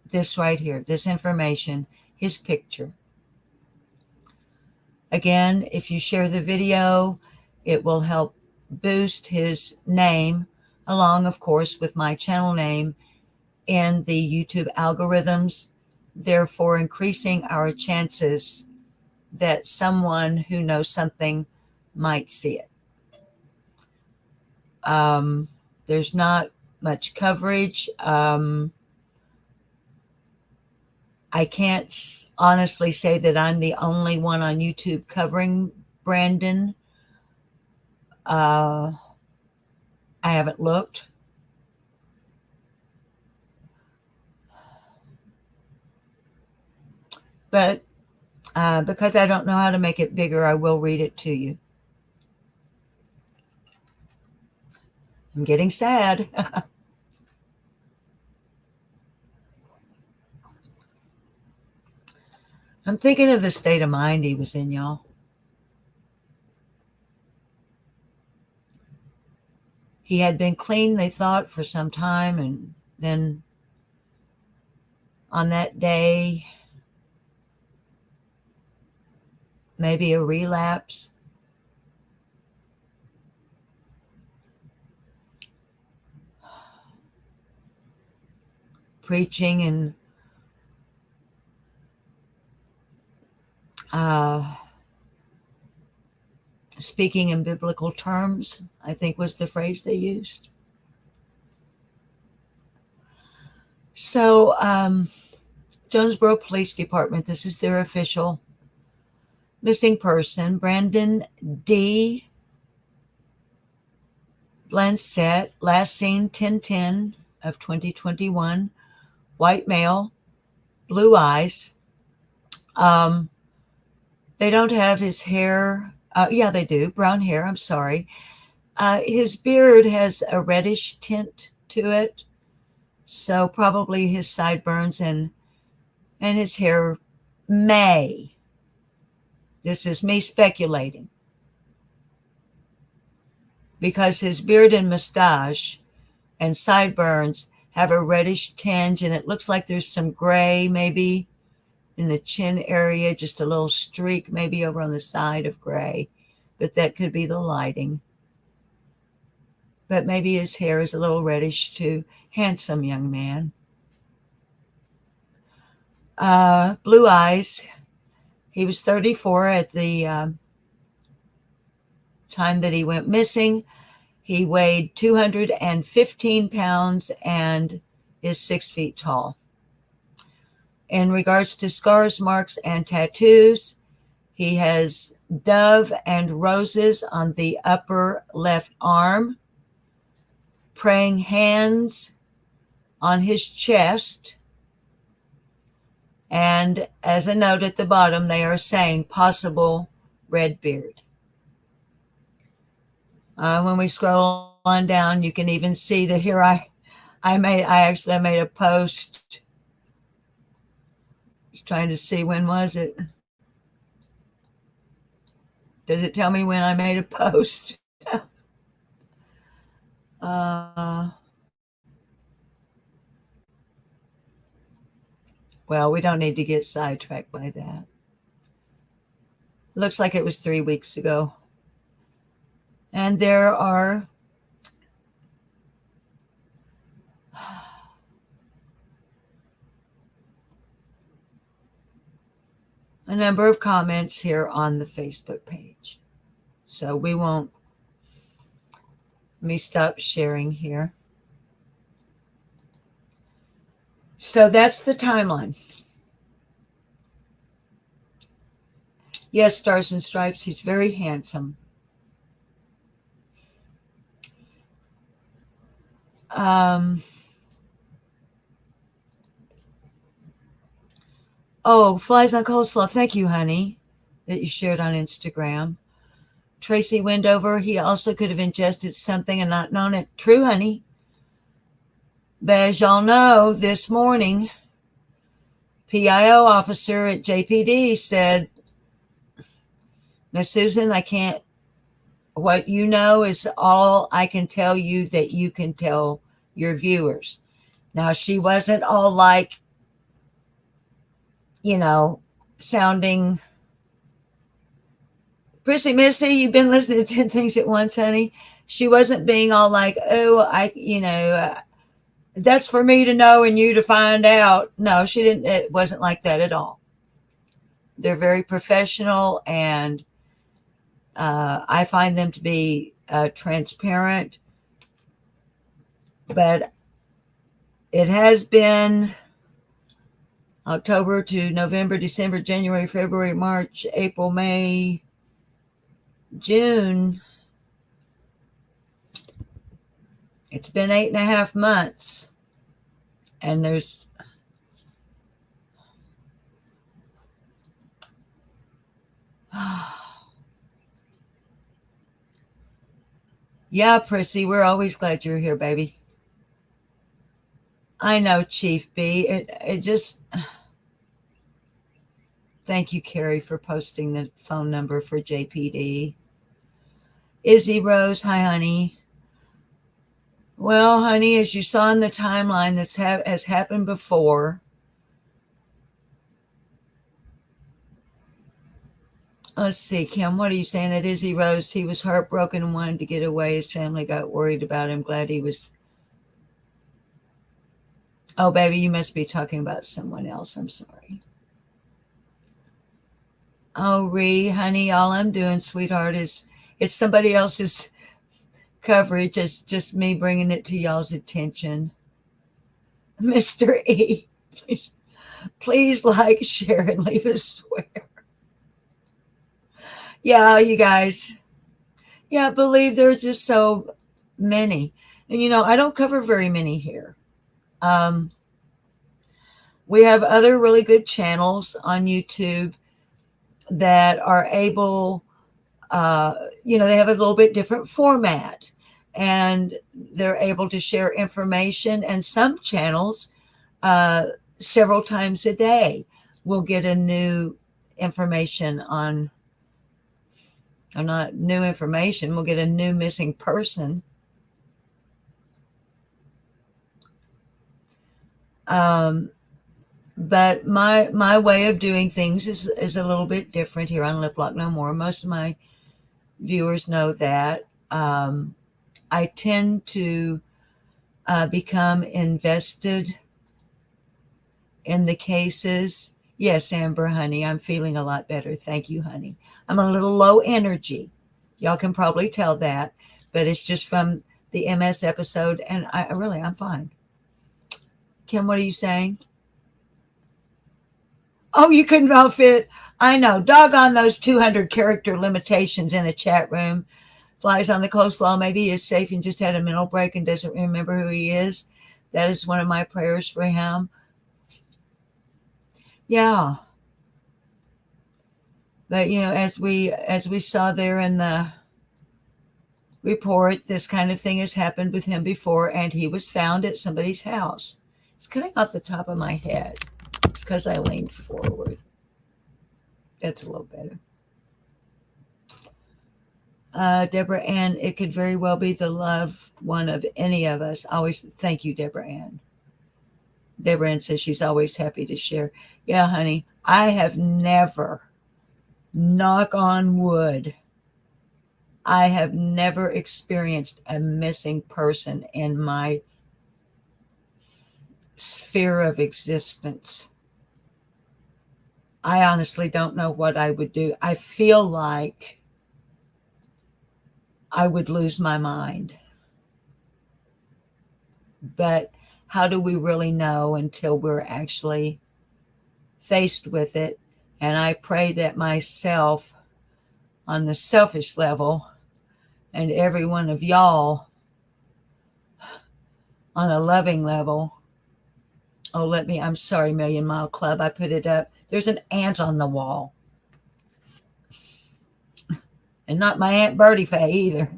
This right here, this information, his picture. Again, if you share the video, it will help boost his name, along, of course, with my channel name in the YouTube algorithms, therefore increasing our chances that someone who knows something might see it. There's not much coverage. I can't honestly say that I'm the only one on YouTube covering Brandon. I haven't looked. But because I don't know how to make it bigger, I will read it to you. I'm getting sad. I'm thinking of the state of mind he was in, y'all. He had been clean, they thought, for some time, and then on that day, maybe a relapse. Preaching and speaking in biblical terms, I think was the phrase they used. So, Jonesboro Police Department, this is their official missing person, Brandon D. Blancett, last seen 10/10 of 2021, white male, blue eyes. They don't have his hair. Yeah, they do. Brown hair. I'm sorry. His beard has a reddish tint to it. So probably his sideburns and his hair may. This is me speculating. Because his beard and mustache and sideburns have a reddish tinge, and it looks like there's some gray maybe in the chin area, just a little streak maybe over on the side of gray, but that could be the lighting. But maybe his hair is a little reddish too. Handsome young man. Blue eyes. He was 34 at the time that he went missing. He weighed 215 pounds and is 6 feet tall. In regards to scars, marks, and tattoos, he has dove and roses on the upper left arm, praying hands on his chest, and as a note at the bottom, they are saying possible red beard. When we scroll on down, you can even see that here I actually made a post. I was trying to see, when was it? Does it tell me when I made a post? Well, we don't need to get sidetracked by that. Looks like it was 3 weeks ago. And there are a number of comments here on the Facebook page. So we won't, let me stop sharing here. So that's the timeline. Yes, Stars and Stripes, he's very handsome. Oh, Flies on Coleslaw, thank you, honey, that you shared on Instagram. Tracy Wendover, he also could have ingested something and not known it. True, honey. But as y'all know, this morning, PIO officer at JPD said, Miss Susan, I can't, what you know is all I can tell you that you can tell your viewers. Now, she wasn't all like, you know, sounding, Prissy Missy, you've been listening to 10 things at once, honey. She wasn't being all like, oh, that's for me to know and you to find out. No, she didn't. It wasn't like that at all. They're very professional, and I find them to be transparent. But it has been October to November, December, January, February, March, April, May, June. It's been 8.5 months. And there's yeah, Prissy, we're always glad you're here, baby. I know, Chief B. It just, thank you, Carrie, for posting the phone number for JPD. Izzy Rose, hi, honey. Well, honey, as you saw in the timeline, this has happened before. Let's see, Kim, what are you saying? At Izzy Rose, he was heartbroken and wanted to get away. His family got worried about him. Glad he was. Oh, baby, you must be talking about someone else. I'm sorry. Oh, Ree, honey, all I'm doing, sweetheart, is it's somebody else's coverage. It's just me bringing it to y'all's attention. Mr. E, please like, share, and leave a swear. Yeah, you guys. Yeah, I believe there are just so many. And, I don't cover very many here. We have other really good channels on YouTube. that are able, they have a little bit different format, and they're able to share information. And some channels, uh, several times a day, will get a new information on, or not new information, we'll get a new missing person. Um, but my way of doing things is a little bit different here on Lip Lock No More. Most of my viewers know that. I tend to become invested in the cases. Yes, Amber, honey, I'm feeling a lot better. Thank you, honey. I'm a little low energy. Y'all can probably tell that, but it's just from the MS episode, and I'm fine. Kim, what are you saying? Oh, you couldn't outfit. I know. Doggone those 200 character limitations in a chat room. Flies on the coleslaw. Maybe he is safe and just had a mental break and doesn't remember who he is. That is one of my prayers for him. Yeah. But as we saw there in the report, this kind of thing has happened with him before, and he was found at somebody's house. It's cutting off the top of my head. It's because I leaned forward. That's a little better. Deborah Ann, it could very well be the loved one of any of us. Always thank you, Deborah Ann. Deborah Ann says she's always happy to share. Yeah, honey, I have never, knock on wood, I have never experienced a missing person in my sphere of existence. I honestly don't know what I would do. I feel like I would lose my mind. But how do we really know until we're actually faced with it? And I pray that myself, on the selfish level, and every one of y'all on a loving level. Oh, I'm sorry, Million Mile Club. I put it up. There's an ant on the wall. And not my Aunt Birdie Faye either.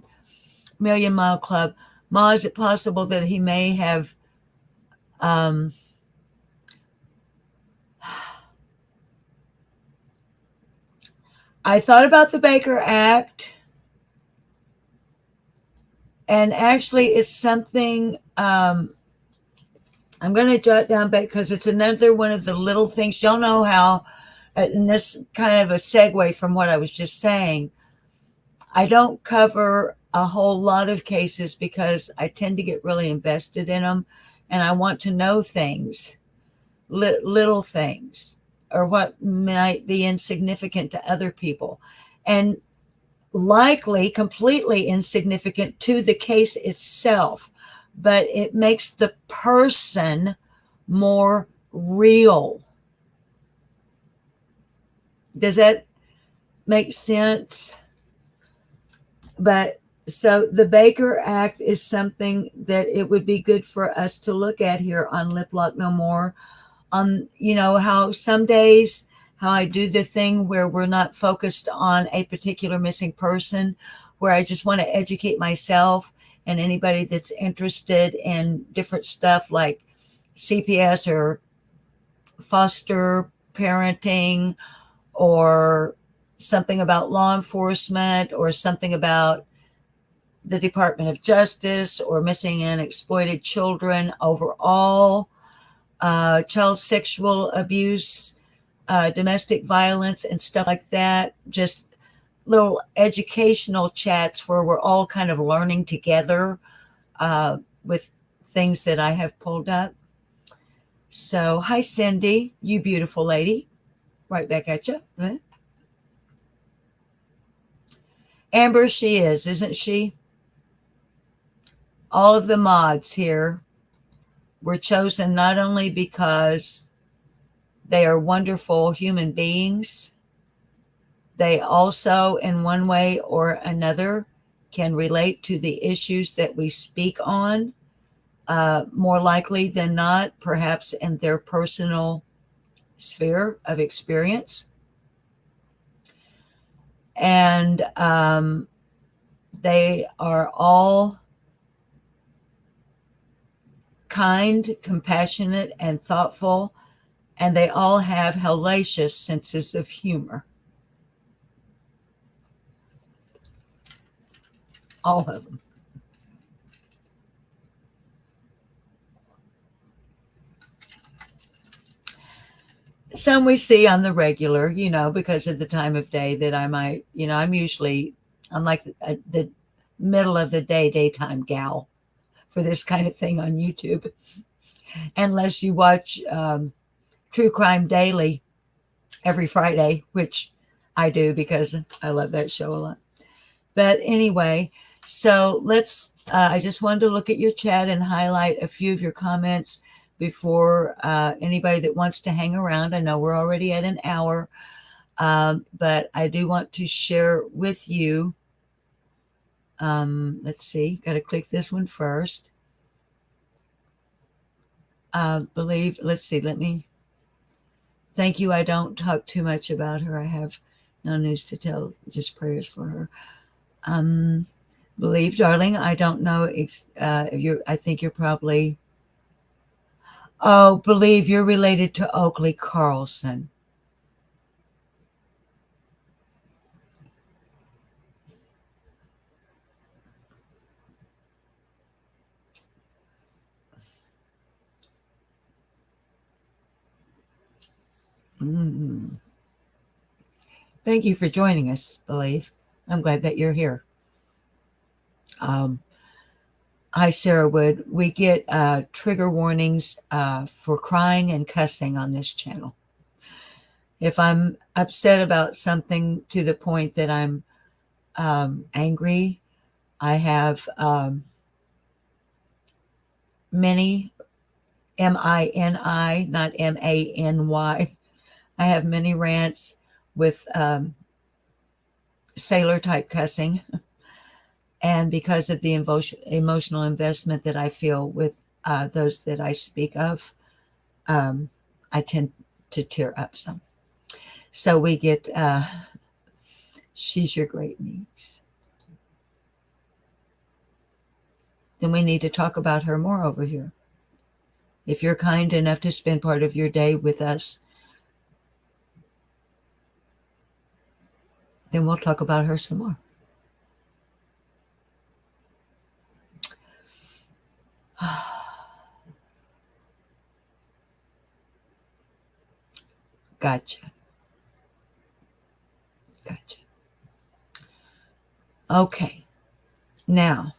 Million Mile Club. Ma, is it possible that he may have I thought about the Baker Act, and actually it's something I'm going to jot down back because it's another one of the little things. Y'all know how, and this kind of a segue from what I was just saying, I don't cover a whole lot of cases because I tend to get really invested in them, and I want to know things, little things, or what might be insignificant to other people, and likely completely insignificant to the case itself, but it makes the person more real. Does that make sense? But so the Baker Act is something that it would be good for us to look at here on Lip Lock No More. How some days, how I do the thing where we're not focused on a particular missing person, where I just want to educate myself and anybody that's interested in different stuff like CPS or foster parenting, or something about law enforcement, or something about the Department of Justice, or missing and exploited children overall, child sexual abuse, domestic violence, and stuff like that. Just little educational chats where we're all kind of learning together with things that I have pulled up. So, hi, Cindy, you beautiful lady. Right back at you. Amber, she is, isn't she? All of the mods here were chosen not only because they are wonderful human beings, they also, in one way or another, can relate to the issues that we speak on, more likely than not, perhaps in their personal sphere of experience. And they are all kind, compassionate, and thoughtful, and they all have hellacious senses of humor. All of them. Some we see on the regular, because of the time of day that I might, I'm like the middle of the day, daytime gal for this kind of thing on YouTube. Unless you watch True Crime Daily every Friday, which I do because I love that show a lot. But anyway, so I just wanted to look at your chat and highlight a few of your comments before anybody that wants to hang around. I know we're already at an hour, but I do want to share with you. Let's see, got to click this one first. Let's see, thank you. I don't talk too much about her. I have no news to tell, just prayers for her. Believe, darling, I don't know. I think you're probably, Believe you're related to Oakley Carlson. Mm. Thank you for joining us, Believe. I'm glad that you're here. Hi, Sarah Wood. We get trigger warnings for crying and cussing on this channel. If I'm upset about something to the point that I'm angry, I have many, M-I-N-I, not M-A-N-Y. I have many rants with sailor type cussing. And because of the emotional investment that I feel with those that I speak of, I tend to tear up some. So we get, she's your great niece. Then we need to talk about her more over here. If you're kind enough to spend part of your day with us, then we'll talk about her some more. Gotcha. Okay. Now,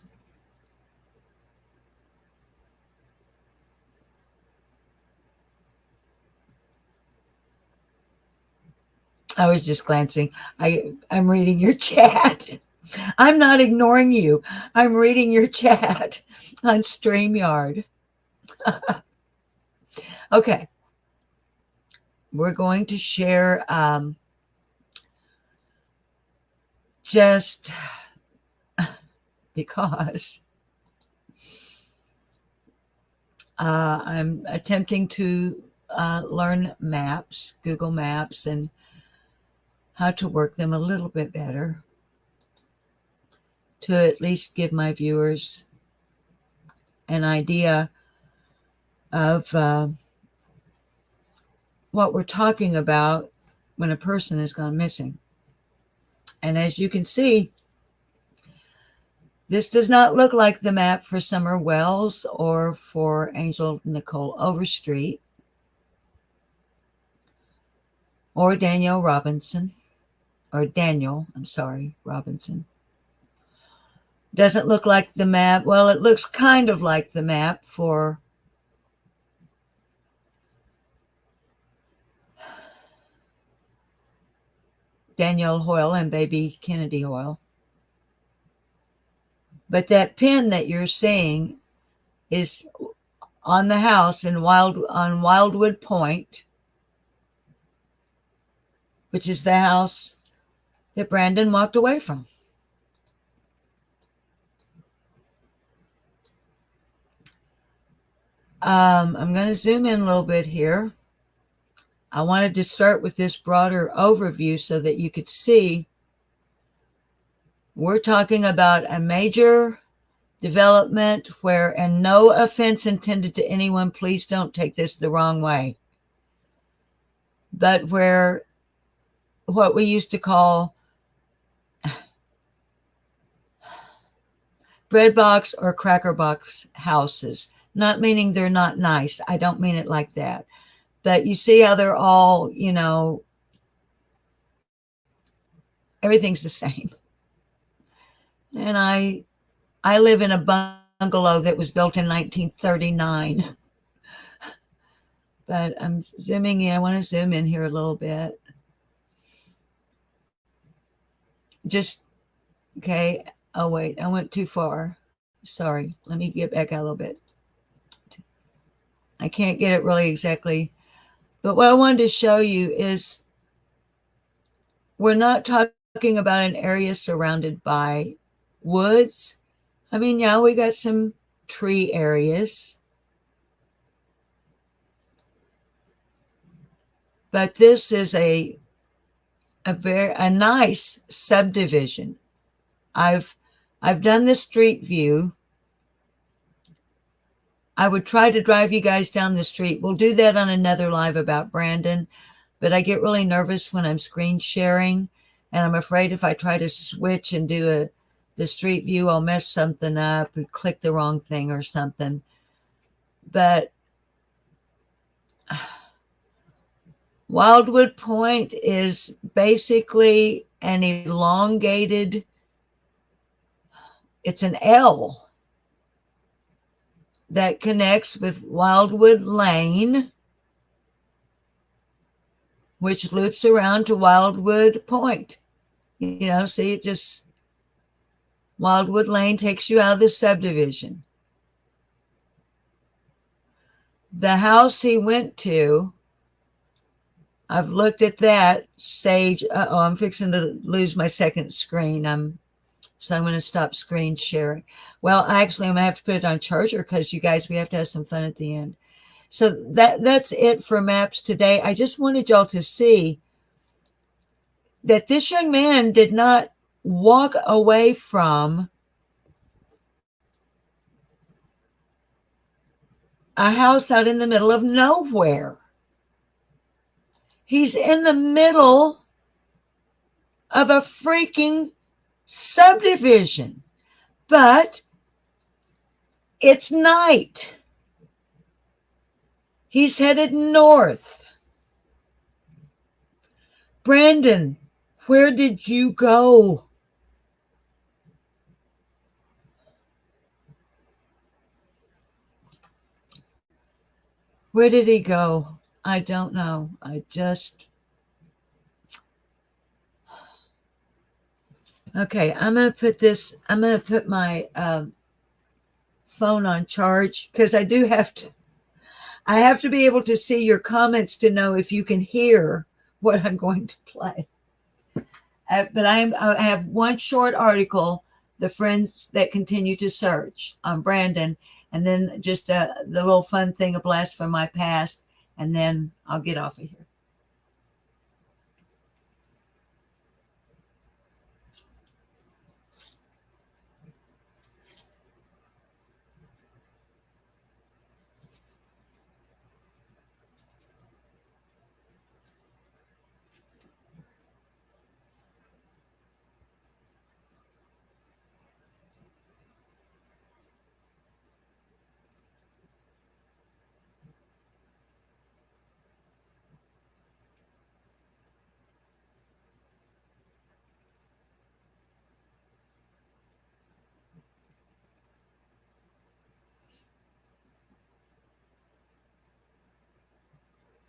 I was just glancing. I'm reading your chat. I'm not ignoring you. I'm reading your chat on StreamYard. Okay. We're going to share just because I'm attempting to learn maps, Google Maps, and how to work them a little bit better to at least give my viewers an idea of what we're talking about when a person has gone missing. And as you can see, this does not look like the map for Summer Wells or for Angel Nicole Overstreet or Daniel Robinson. Doesn't look like the map. Well, it looks kind of like the map for Danielle Hoyle and baby Kennedy Hoyle. But that pin that you're seeing is on the house on Wildwood Point, which is the house that Brandon walked away from. I'm going to zoom in a little bit here. I wanted to start with this broader overview so that you could see We're talking about a major development where, and no offense intended to anyone, please don't take this the wrong way, but where what we used to call bread box or cracker box houses, not meaning they're not nice. I don't mean it like that. But you see how they're all, everything's the same. And I live in a bungalow that was built in 1939. But I'm zooming in. I want to zoom in here a little bit. Just, okay. Oh, wait, I went too far. Sorry. Let me get back out a little bit. I can't get it really exactly. But what I wanted to show you is we're not talking about an area surrounded by woods. I mean, yeah, we got some tree areas. But this is a nice subdivision. I've done the street view. I would try to drive you guys down the street. We'll do that on another live about Brandon, but I get really nervous when I'm screen sharing, and I'm afraid if I try to switch and do the street view, I'll mess something up and click the wrong thing or something. But Wildwood Point is basically an elongated, it's an L that connects with Wildwood Lane, which loops around to Wildwood Point. See, it just, Wildwood Lane takes you out of the subdivision. The house he went to, I've looked at that, Sage. I'm fixing to lose my second screen. So I'm going to stop screen sharing. Well, actually, I'm going to have to put it on charger because you guys, we have to have some fun at the end. So that's it for maps today. I just wanted y'all to see that this young man did not walk away from a house out in the middle of nowhere. He's in the middle of a freaking subdivision, but it's night. He's headed north. Brandon, where did you go? Where did he go? I don't know. Okay, I'm going to put my phone on charge because I have to be able to see your comments to know if you can hear what I'm going to play. But I have one short article, The Friends That Continue to Search, on Brandon, and then just the little fun thing, a blast from my past, and then I'll get off of here.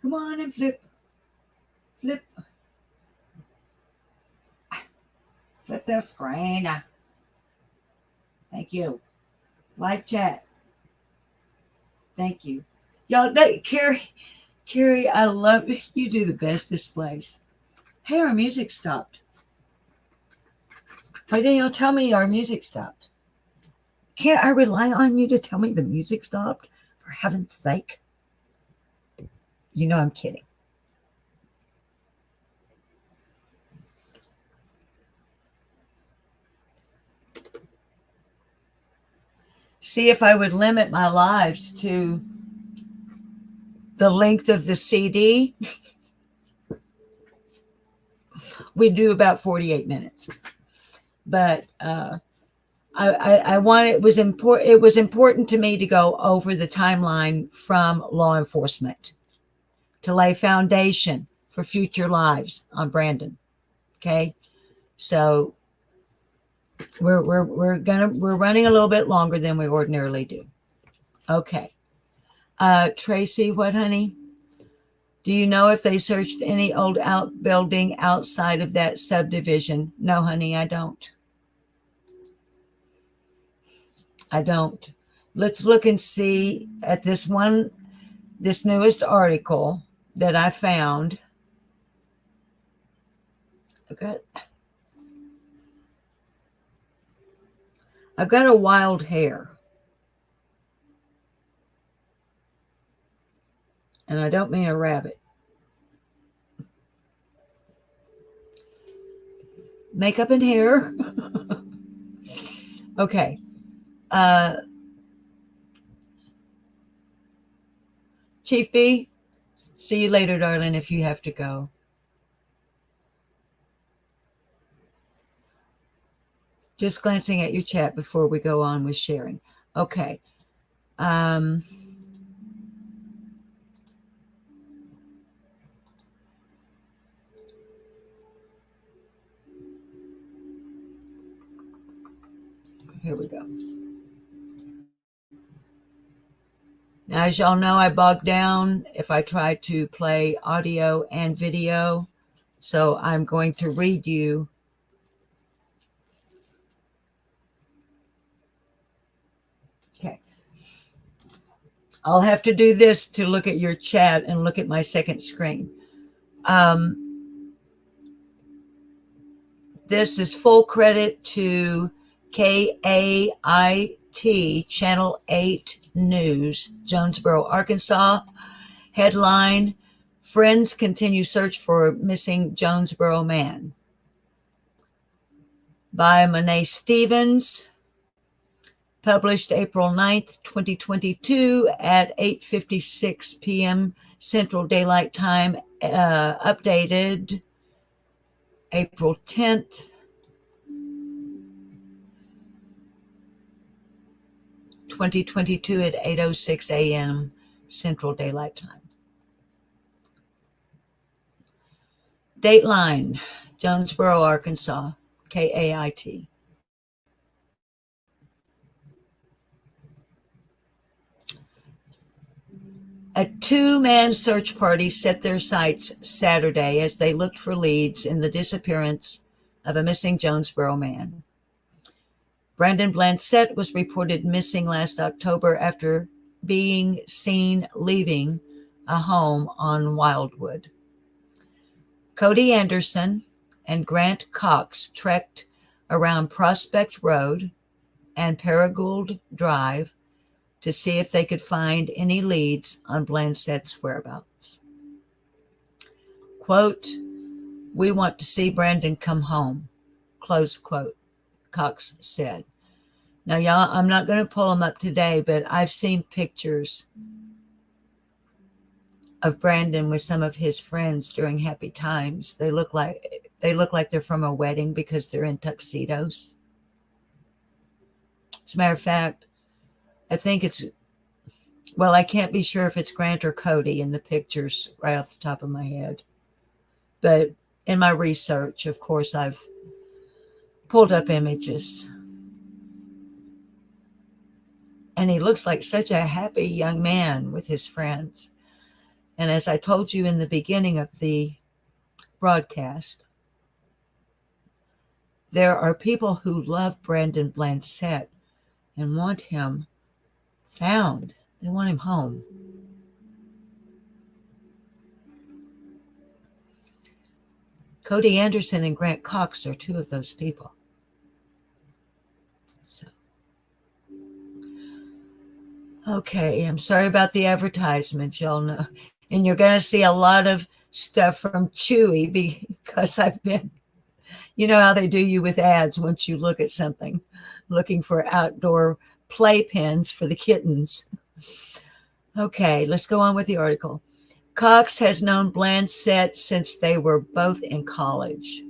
Come on and flip the screen. Thank you. Live chat. Thank you. Y'all, Carrie, I love you. Do the best displays. Hey, our music stopped. Why didn't you tell me our music stopped? Can't I rely on you to tell me the music stopped? For heaven's sake. You know I'm kidding. see if I would limit my lives to the length of the CD. We do about 48 minutes. But I want it was important. It was important to me to go over the timeline from law enforcement to lay foundation for future lives on Brandon. Okay, so we're running a little bit longer than we ordinarily do. Okay, Tracy, what, honey? Do you know if they searched any old outbuilding outside of that subdivision? No, honey, I don't. I don't. Let's look and see at this newest article that I found. I've got a wild hair. And I don't mean a rabbit. Makeup and hair. Okay. Chief B, see you later, darling, if you have to go. Just glancing at your chat before we go on with sharing. Okay. Here we go. Now, as y'all know, I bog down if I try to play audio and video. So I'm going to read you. Okay. I'll have to do this to look at your chat and look at my second screen. This is full credit to KAIT, Channel 8 News, Jonesboro, Arkansas. Headline, Friends Continue Search for Missing Jonesboro Man. By Monet Stevens. Published April 9th, 2022 at 8:56 p.m. Central Daylight Time. Updated April 10th, 2022 at 8:06 a.m. Central Daylight Time. Dateline, Jonesboro, Arkansas, KAIT. A two-man search party set their sights Saturday as they looked for leads in the disappearance of a missing Jonesboro man. Brandon Blancett was reported missing last October after being seen leaving a home on Wildwood. Cody Anderson and Grant Cox trekked around Prospect Road and Paragould Drive to see if they could find any leads on Blancett's whereabouts. Quote, "We want to see Brandon come home," close quote, Cox said. Now, y'all, I'm not going to pull them up today, but I've seen pictures of Brandon with some of his friends during happy times. They look like they're from a wedding because they're in tuxedos. As a matter of fact, I think I can't be sure if it's Grant or Cody in the pictures right off the top of my head. But in my research, of course, I've pulled up images. And he looks like such a happy young man with his friends. And as I told you in the beginning of the broadcast, there are people who love Brandon Blancett and want him found. They want him home. Cody Anderson and Grant Cox are two of those people. So, okay, I'm sorry about the advertisements, y'all know. And you're going to see a lot of stuff from Chewy because I've been, you know how they do you with ads once you look at something, looking for outdoor playpens for the kittens. Okay, let's go on with the article. Cox has known Blancett since they were both in college.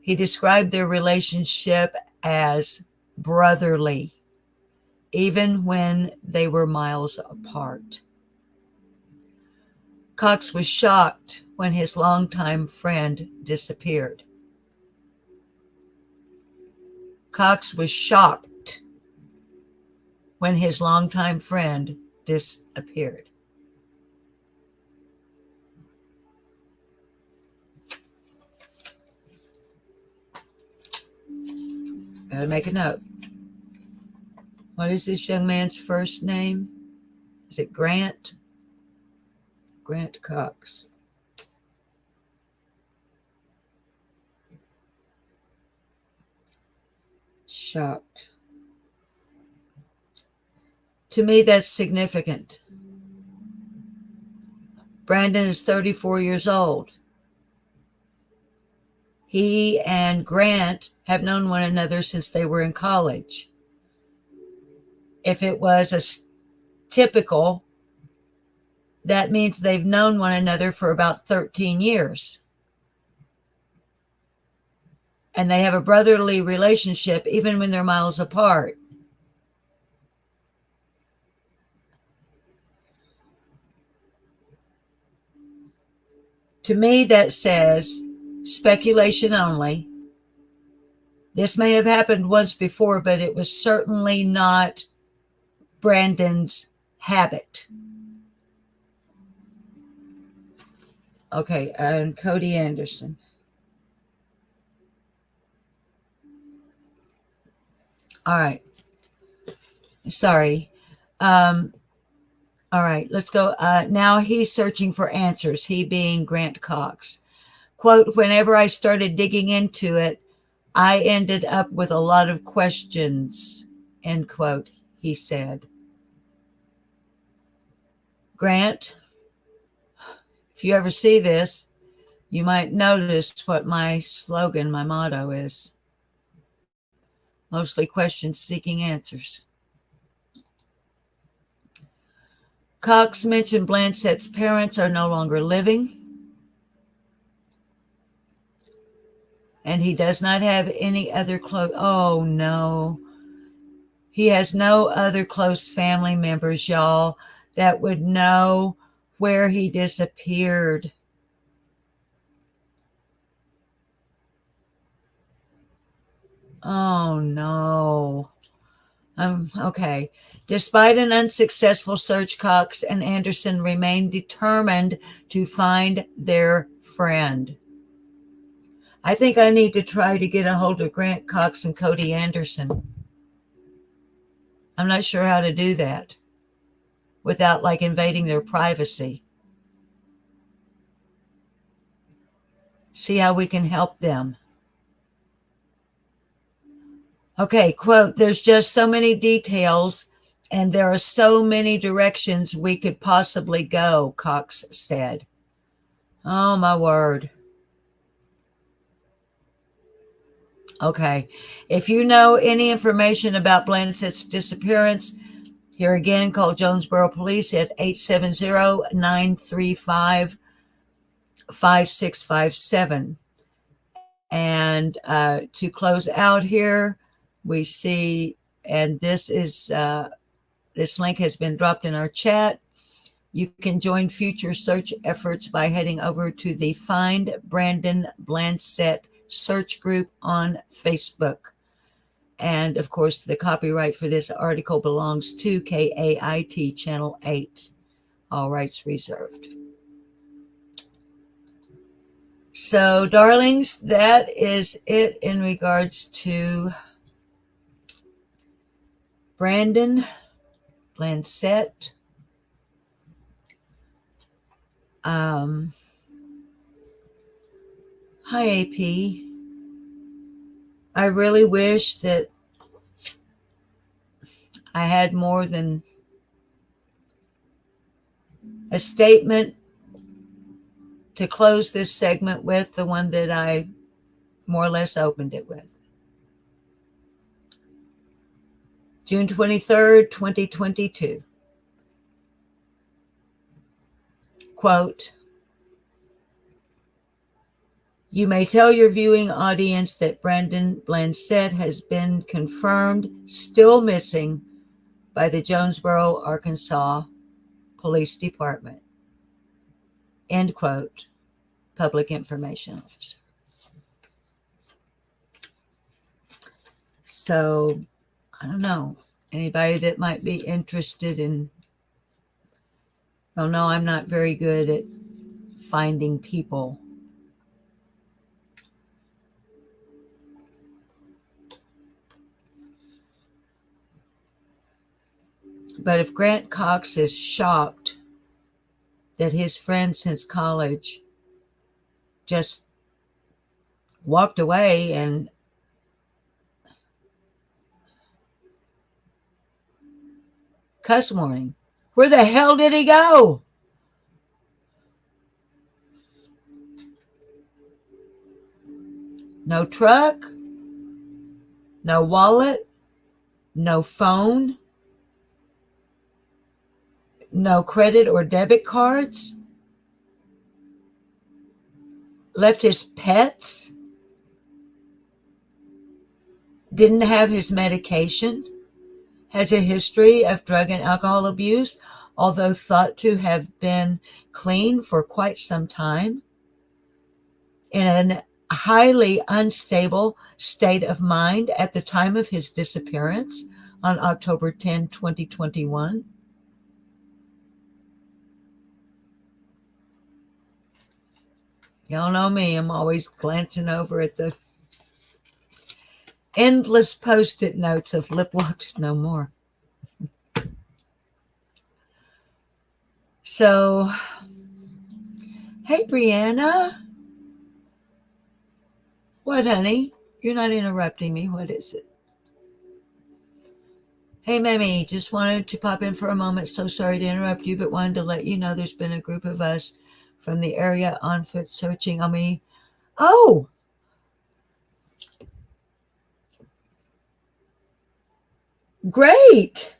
He described their relationship as brotherly, even when they were miles apart. Cox was shocked when his longtime friend disappeared. Cox was shocked when his longtime friend disappeared. Gotta make a note. What is this young man's first name? Is it Grant? Grant Cox. Shocked. To me, that's significant. Brandon is 34 years old. He and Grant have known one another since they were in college. If it was a typical, that means they've known one another for about 13 years. And they have a brotherly relationship even when they're miles apart. To me, that says speculation only. This may have happened once before, but it was certainly not Brandon's habit. Okay, and Cody Anderson. All right. Sorry. All right, let's go. Now he's searching for answers, he being Grant Cox. Quote, whenever I started digging into it, I ended up with a lot of questions, end quote, he said. Grant, if you ever see this, you might notice what my slogan, my motto is. Mostly questions seeking answers. Cox mentioned Blancett's parents are no longer living, and he does not have any other close. Oh no, he has no other close family members, y'all, that would know where he disappeared. Oh no. Okay. Despite an unsuccessful search, Cox and Anderson remain determined to find their friend. I think I need to try to get a hold of Grant Cox and Cody Anderson. I'm not sure how to do that without like invading their privacy. See how we can help them. Okay, quote, there's just so many details and there are so many directions we could possibly go, Cox said. Oh, my word. Okay, if you know any information about Blancett's disappearance, here again, call Jonesboro Police at 870-935-5657. And to close out here, we see, and this is this link has been dropped in our chat. You can join future search efforts by heading over to the Find Brandon Blancett search group on Facebook. And of course, the copyright for this article belongs to KAIT Channel 8. All rights reserved. So, darlings, that is it in regards to Brandon Blancett. Hi, AP. I really wish that I had more than a statement to close this segment with, the one that I more or less opened it with. June 23rd, 2022. Quote, "You may tell your viewing audience that Brandon Blancett has been confirmed still missing by the Jonesboro, Arkansas Police Department." End quote. Public Information Officer. So, I don't know. Anybody that might be interested in, oh no, I'm not very good at finding people. But if Grant Cox is shocked that his friend since college just walked away and cuss warning, where the hell did he go? No truck, no wallet, no phone, no credit or debit cards, left his pets, didn't have his medication, has a history of drug and alcohol abuse, although thought to have been clean for quite some time, in a highly unstable state of mind at the time of his disappearance on October 10, 2021. Y'all know me, I'm always glancing over at the endless post-it notes of lip locked no more. So, hey, Brianna. What, honey? You're not interrupting me. What is it? Hey, Mammy, just wanted to pop in for a moment. So sorry to interrupt you, but wanted to let you know there's been a group of us from the area on foot searching on me. Oh! Great!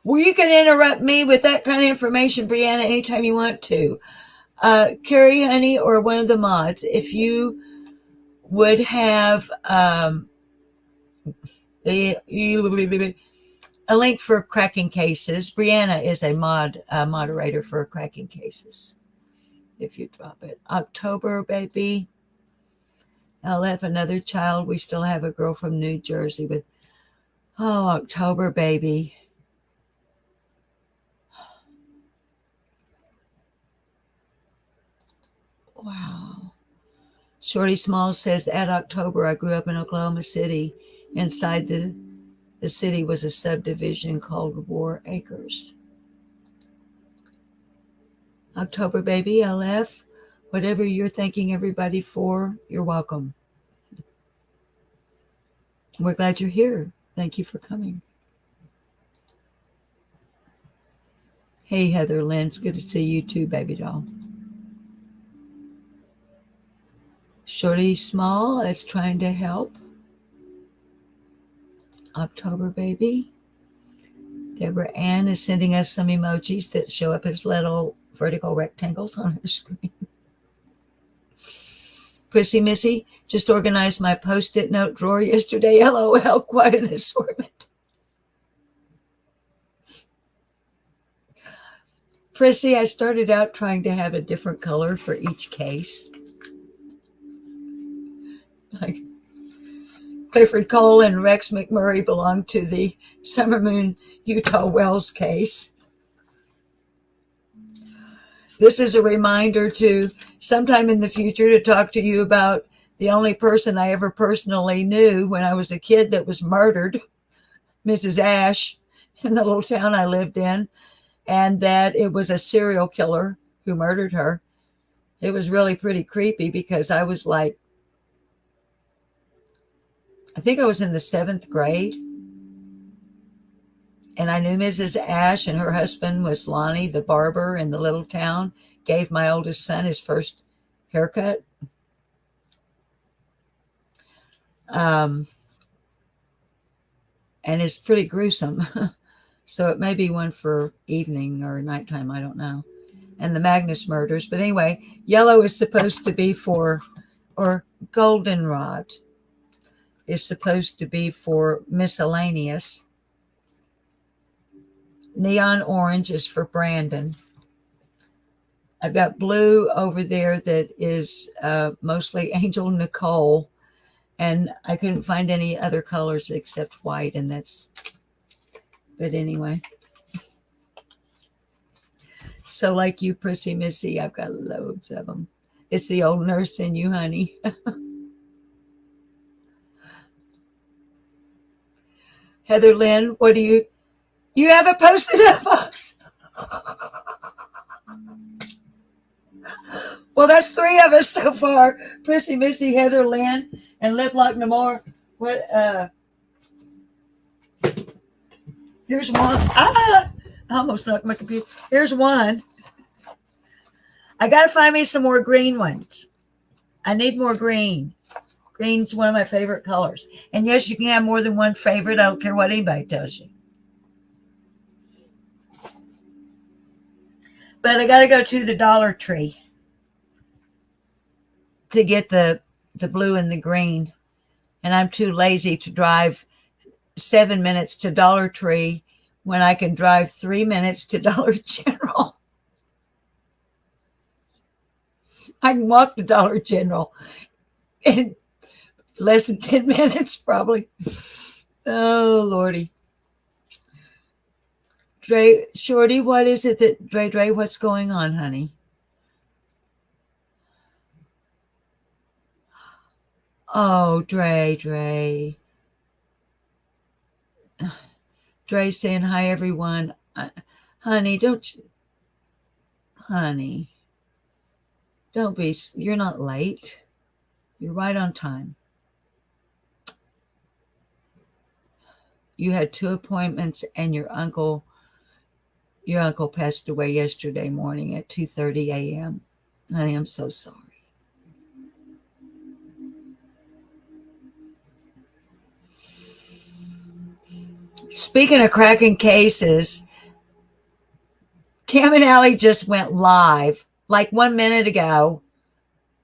Well, you can interrupt me with that kind of information, Brianna, anytime you want to. Carrie, honey, or one of the mods, if you would have a link for Cracking Cases. Brianna is a moderator for Cracking Cases. If you drop it. October, baby. I'll have another child. We still have a girl from New Jersey with, oh, October, baby. Wow. Shorty Small says, at October, I grew up in Oklahoma City. Inside the city was a subdivision called War Acres. October, baby, LF. Whatever you're thanking everybody for, you're welcome. We're glad you're here. Thank you for coming. Hey, Heather Lynn, it's good to see you too, baby doll. Shorty Small is trying to help. October, baby. Deborah Ann is sending us some emojis that show up as little vertical rectangles on her screen. Prissy Missy just organized my post-it note drawer yesterday. LOL, quite an assortment. Prissy, I started out trying to have a different color for each case. Like Clifford Cole and Rex McMurray belong to the Summer Moon Utah Wells case. This is a reminder to sometime in the future to talk to you about the only person I ever personally knew when I was a kid that was murdered, Mrs. Ash, in the little town I lived in, and that it was a serial killer who murdered her. It was really pretty creepy because I was like, I think I was in the 7th grade. And I knew Mrs. Ash, and her husband was Lonnie, the barber in the little town, gave my oldest son his first haircut. and it's pretty gruesome. So it may be one for evening or nighttime. I don't know. And the Magnus murders. But anyway, yellow is supposed to be for, or goldenrod is supposed to be for miscellaneous. Neon orange is for Brandon. I've got blue over there that is mostly Angel Nicole. And I couldn't find any other colors except white. And that's, but anyway. So like you, Prissy Missy, I've got loads of them. It's the old nurse in you, honey. Heather Lynn, what do you have a Post-it box? Well, that's 3 of us so far. Prissy Missy, Heather Lynn, and Lip Lock No More. What, here's one. I almost knocked my computer. Here's one. I got to find me some more green ones. I need more green. Green's one of my favorite colors. And yes, you can have more than one favorite. I don't care what anybody tells you. But I got to go to the Dollar Tree to get the blue and the green. And I'm too lazy to drive 7 minutes to Dollar Tree when I can drive 3 minutes to Dollar General. I can walk to Dollar General in less than 10 minutes, probably. Oh, Lordy. Dre, Shorty, what is it that, Dre, what's going on, honey? Oh, Dre. Dre saying, hi, everyone. Honey, don't be, you're not late. You're right on time. You had 2 appointments and your uncle passed away yesterday morning at 2:30 a.m. I am so sorry. Speaking of cracking cases, Cam and Allie just went live like 1 minute ago,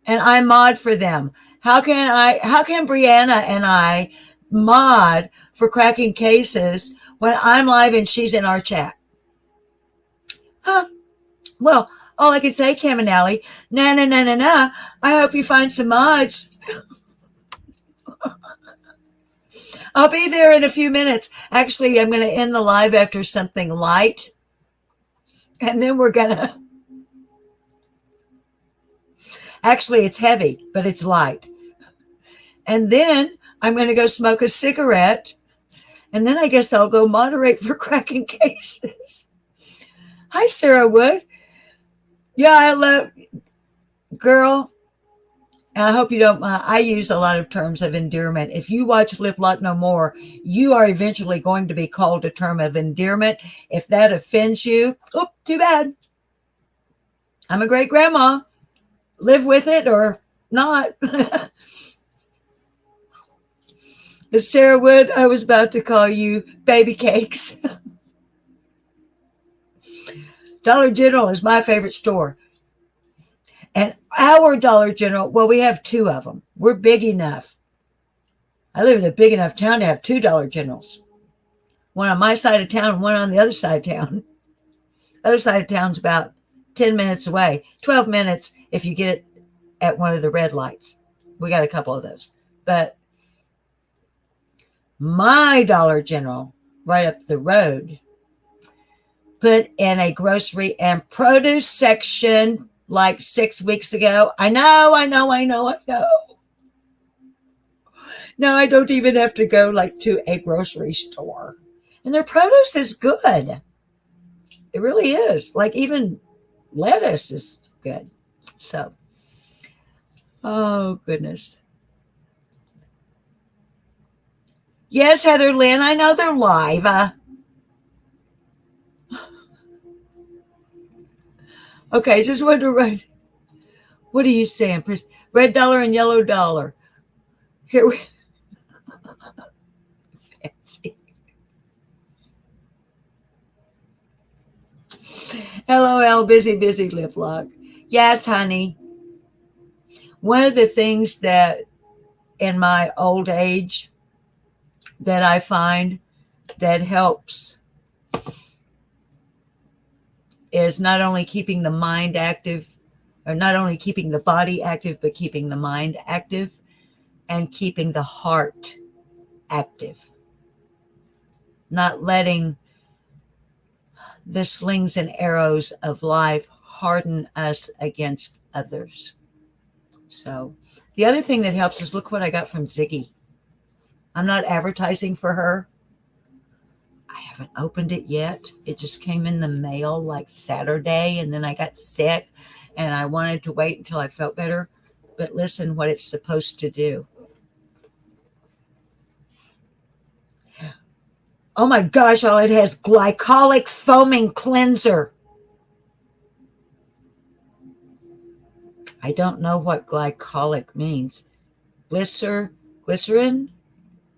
and I mod for them. How can Brianna and I mod for cracking cases when I'm live and she's in our chat? Huh? Well, all I can say, Cam and Allie, nah. I hope you find some mods. I'll be there in a few minutes. Actually, I'm going to end the live after something light. And then we're going to... Actually, it's heavy, but it's light. And then I'm going to go smoke a cigarette. And then I guess I'll go moderate for cracking cases. Hi, Sarah Wood. Yeah, I love... Girl... I hope you don't mind. I use a lot of terms of endearment. If you watch Lip Lock No More, you are eventually going to be called a term of endearment. If that offends you, too bad. I'm a great grandma. Live with it or not. Sarah Wood, I was about to call you baby cakes. Dollar General is my favorite store. And our Dollar General, well, we have 2 of them. We're big enough. I live in a big enough town to have 2 Dollar Generals. One on my side of town and one on the other side of town. The other side of town's about 10 minutes away. 12 minutes if you get it at one of the red lights. We got a couple of those. But my Dollar General, right up the road, put in a grocery and produce section like 6 weeks ago. I know. Now I don't even have to go like to a grocery store. And their produce is good. It really is. Like even lettuce is good. So, oh goodness. Yes, Heather Lynn, I know they're live. Okay, just wanted to write. What are you saying? Red dollar and yellow dollar. Here we fancy. LOL, busy, busy lip lock. Yes, honey. One of the things that in my old age that I find that helps is not only keeping the mind active, or not only keeping the body active, but keeping the mind active and keeping the heart active. Not letting the slings and arrows of life harden us against others. So the other thing that helps is look what I got from Ziggy. I'm not advertising for her. I haven't opened it yet. It just came in the mail like Saturday, and then I got sick and I wanted to wait until I felt better. But listen what it's supposed to do. Oh my gosh, all it has glycolic foaming cleanser. I don't know what glycolic means. Glycerin?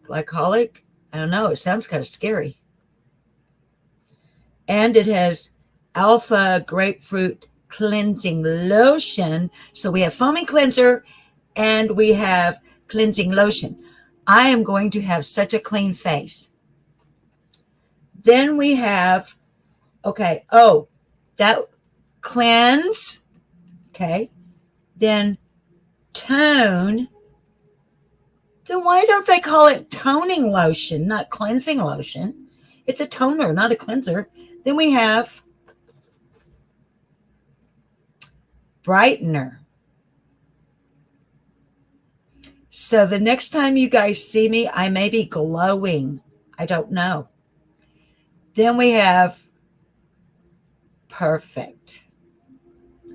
Glycolic? I don't know. It sounds kind of scary. And it has alpha grapefruit cleansing lotion. So we have foaming cleanser and we have cleansing lotion. I am going to have such a clean face. Then we have, okay, oh, that cleanse, okay, then tone. Then why don't they call it toning lotion, not cleansing lotion? It's a toner, not a cleanser. Then we have brightener. So the next time you guys see me, I may be glowing. I don't know. Then we have perfect.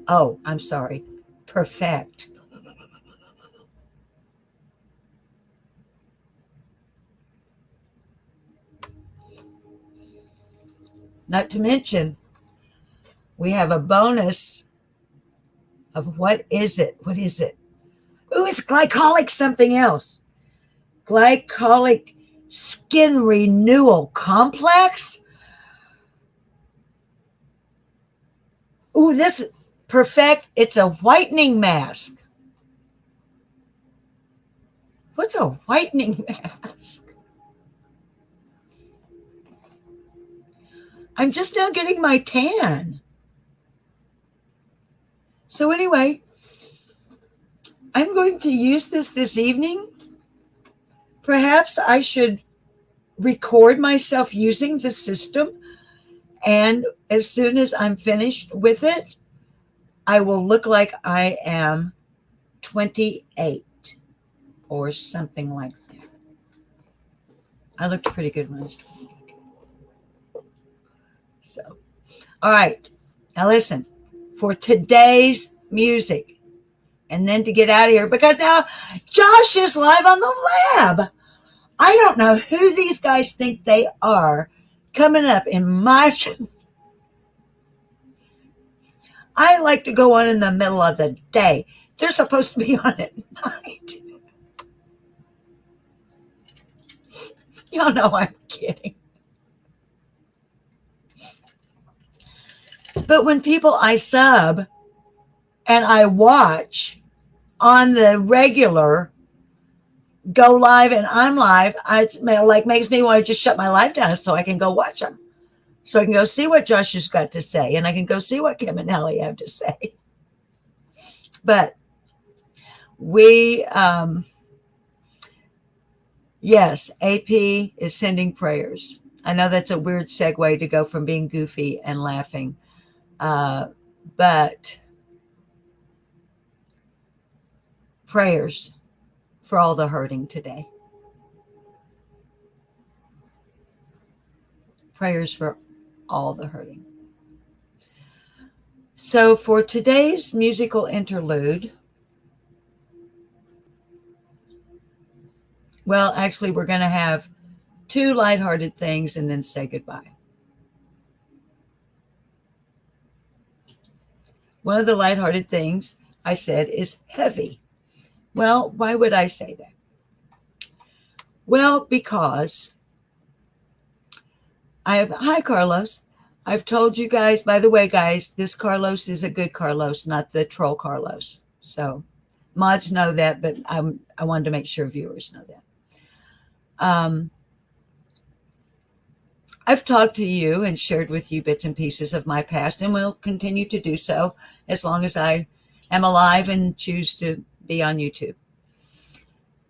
Oh, I'm sorry. Perfect. Not to mention, we have a bonus of what is it? What is it? Ooh, it's glycolic something else. Glycolic skin renewal complex. Ooh, this perfect. It's a whitening mask. What's a whitening mask? I'm just now getting my tan. So anyway, I'm going to use this evening. Perhaps I should record myself using the system, and as soon as I'm finished with it, I will look like I am 28 or something like that. I looked pretty good when I was 28. So, all right. Now listen, for today's music, and then to get out of here, because now Josh is live on the lab. I don't know who these guys think they are coming up in my... I like to go on in the middle of the day. They're supposed to be on at night. Y'all know I'm kidding. But when people I sub and I watch on the regular go live and I'm live, it like makes me want to just shut my live down so I can go watch them. So I can go see what Josh has got to say, and I can go see what Kim and Ellie have to say. But we, yes, AP is sending prayers. I know that's a weird segue to go from being goofy and laughing. But prayers for all the hurting today. Prayers for all the hurting. So for today's musical interlude, well, actually, we're going to have two lighthearted things and then say goodbye. One of the lighthearted things I said is heavy. Well, why would I say that? Well, because hi, Carlos. I've told you guys, by the way, guys, this Carlos is a good Carlos, not the troll Carlos. So mods know that, but I wanted to make sure viewers know that. I've talked to you and shared with you bits and pieces of my past, and will continue to do so as long as I am alive and choose to be on YouTube.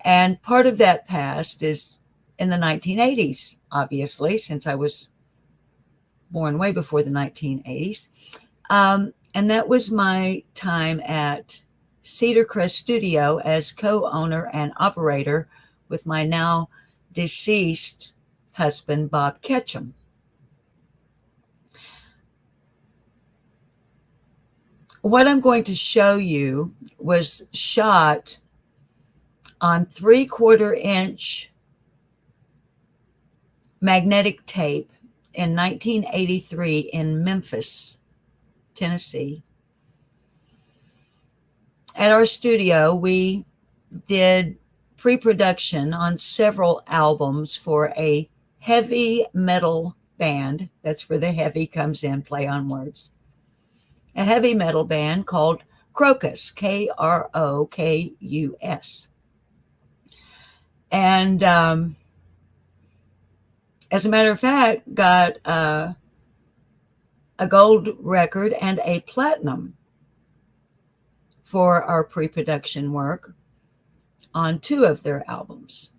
And part of that past is in the 1980s, obviously, since I was born way before the 1980s. And that was my time at Cedar Crest Studio as co-owner and operator with my now deceased husband, Bob Ketchum. What I'm going to show you was shot on 3/4-inch magnetic tape in 1983 in Memphis, Tennessee. At our studio, we did pre-production on several albums for a heavy metal band. That's where the heavy comes in, play on words. A heavy metal band called Krokus, Krokus. And as a matter of fact, got a gold record and a platinum for our pre-production work on 2 of their albums.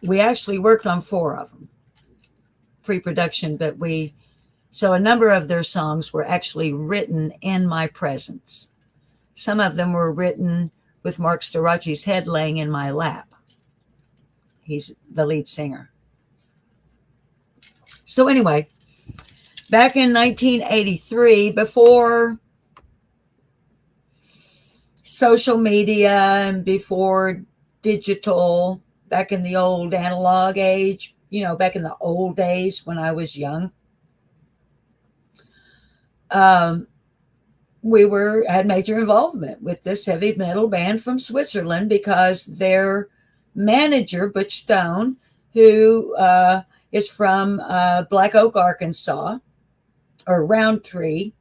We actually worked on 4 of them, pre-production, but so a number of their songs were actually written in my presence. Some of them were written with Mark Storace's head laying in my lap. He's the lead singer. So anyway, back in 1983, before social media and before digital, back in the old analog age, back in the old days when I was young, we had major involvement with this heavy metal band from Switzerland because their manager, Butch Stone, who is from Black Oak, Arkansas, or Roundtree,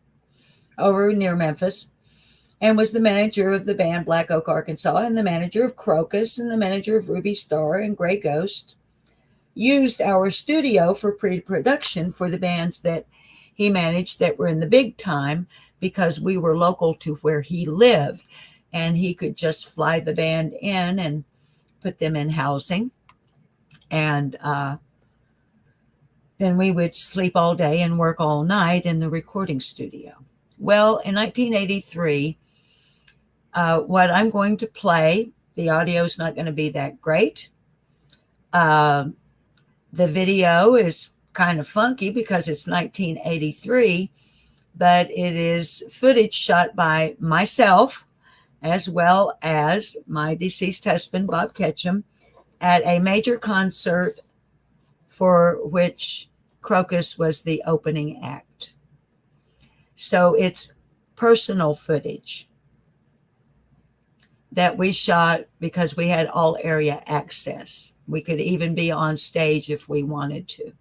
over near Memphis, and was the manager of the band Black Oak, Arkansas, and the manager of Krokus, and the manager of Ruby Star and Grey Ghost, used our studio for pre-production for the bands that he managed that were in the big time, because we were local to where he lived, and he could just fly the band in and put them in housing. And then we would sleep all day and work all night in the recording studio. Well, in 1983, what I'm going to play, the audio is not going to be that great. The video is kind of funky because it's 1983, but it is footage shot by myself as well as my deceased husband, Bob Ketchum, at a major concert for which Krokus was the opening act. So it's personal footage that we shot because we had all area access. We could even be on stage if we wanted to.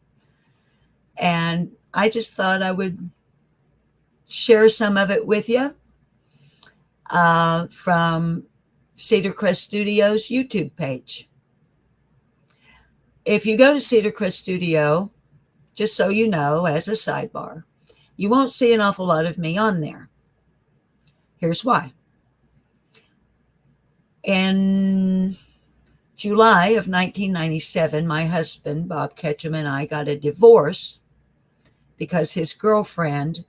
And I just thought I would share some of it with you from Cedar Crest Studios YouTube page. If you go to Cedar Crest Studio, just so you know, as a sidebar, you won't see an awful lot of me on there. Here's why. In July of 1997, my husband, Bob Ketchum, and I got a divorce because his girlfriend,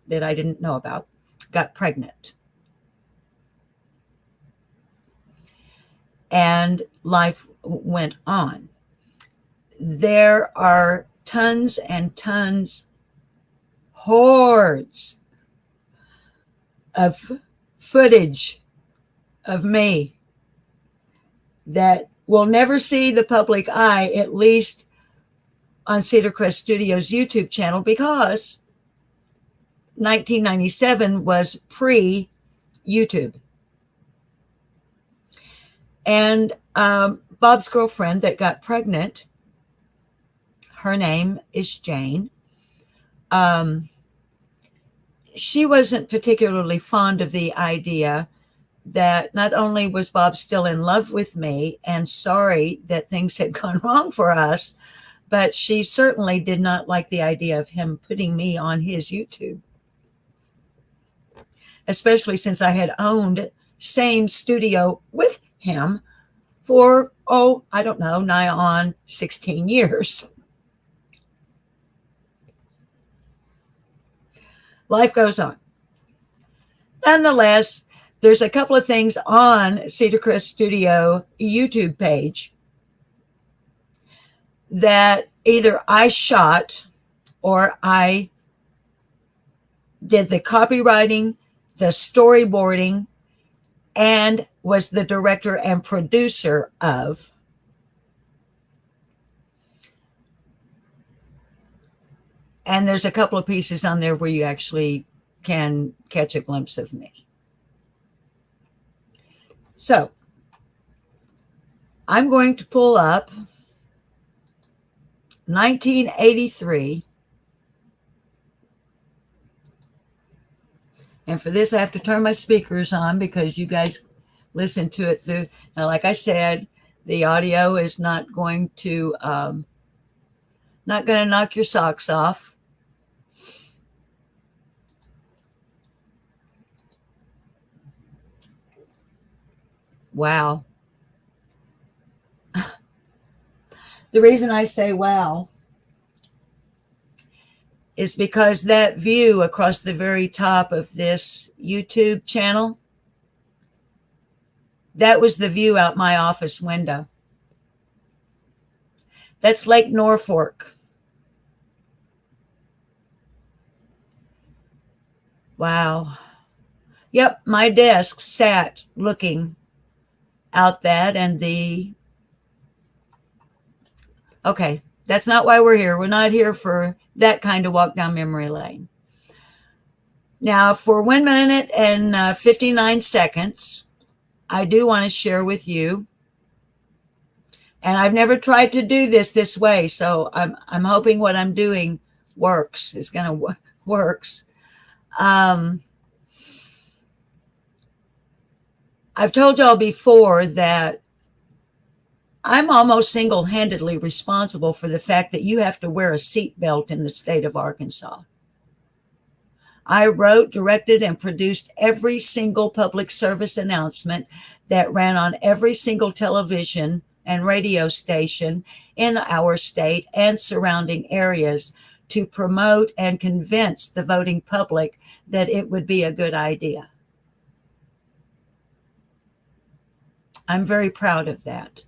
that I didn't know about, got pregnant. And life went on. There are tons and tons, hordes of footage of me that will never see the public eye, at least on Cedar Crest Studios YouTube channel, because 1997 was pre-YouTube. And Bob's girlfriend that got pregnant her name is Jane. She wasn't particularly fond of the idea that not only was Bob still in love with me and sorry that things had gone wrong for us, but she certainly did not like the idea of him putting me on his YouTube, especially since I had owned same studio with him for, I don't know, nigh on 16 years. Life goes on. Nonetheless, there's a couple of things on Cedar Crest Studio YouTube page that either I shot or I did the copywriting, the storyboarding, and was the director and producer of. And there's a couple of pieces on there where you actually can catch a glimpse of me. So I'm going to pull up 1983. And for this, I have to turn my speakers on because you guys listen to it through. Now, like I said, the audio is not going to knock your socks off. Wow. The reason I say wow is because that view across the very top of this YouTube channel, that was the view out my office window. That's Lake Norfolk. Wow. Yep, my desk sat looking out that and okay, that's not why we're here. We're not here for that kind of walk down memory lane. Now, for 1 minute and 59 seconds, I do want to share with you, and I've never tried to do this way, so I'm hoping what I'm doing works. It's going to works. I've told y'all before that I'm almost single-handedly responsible for the fact that you have to wear a seatbelt in the state of Arkansas. I wrote, directed, and produced every single public service announcement that ran on every single television and radio station in our state and surrounding areas to promote and convince the voting public that it would be a good idea. I'm very proud of that.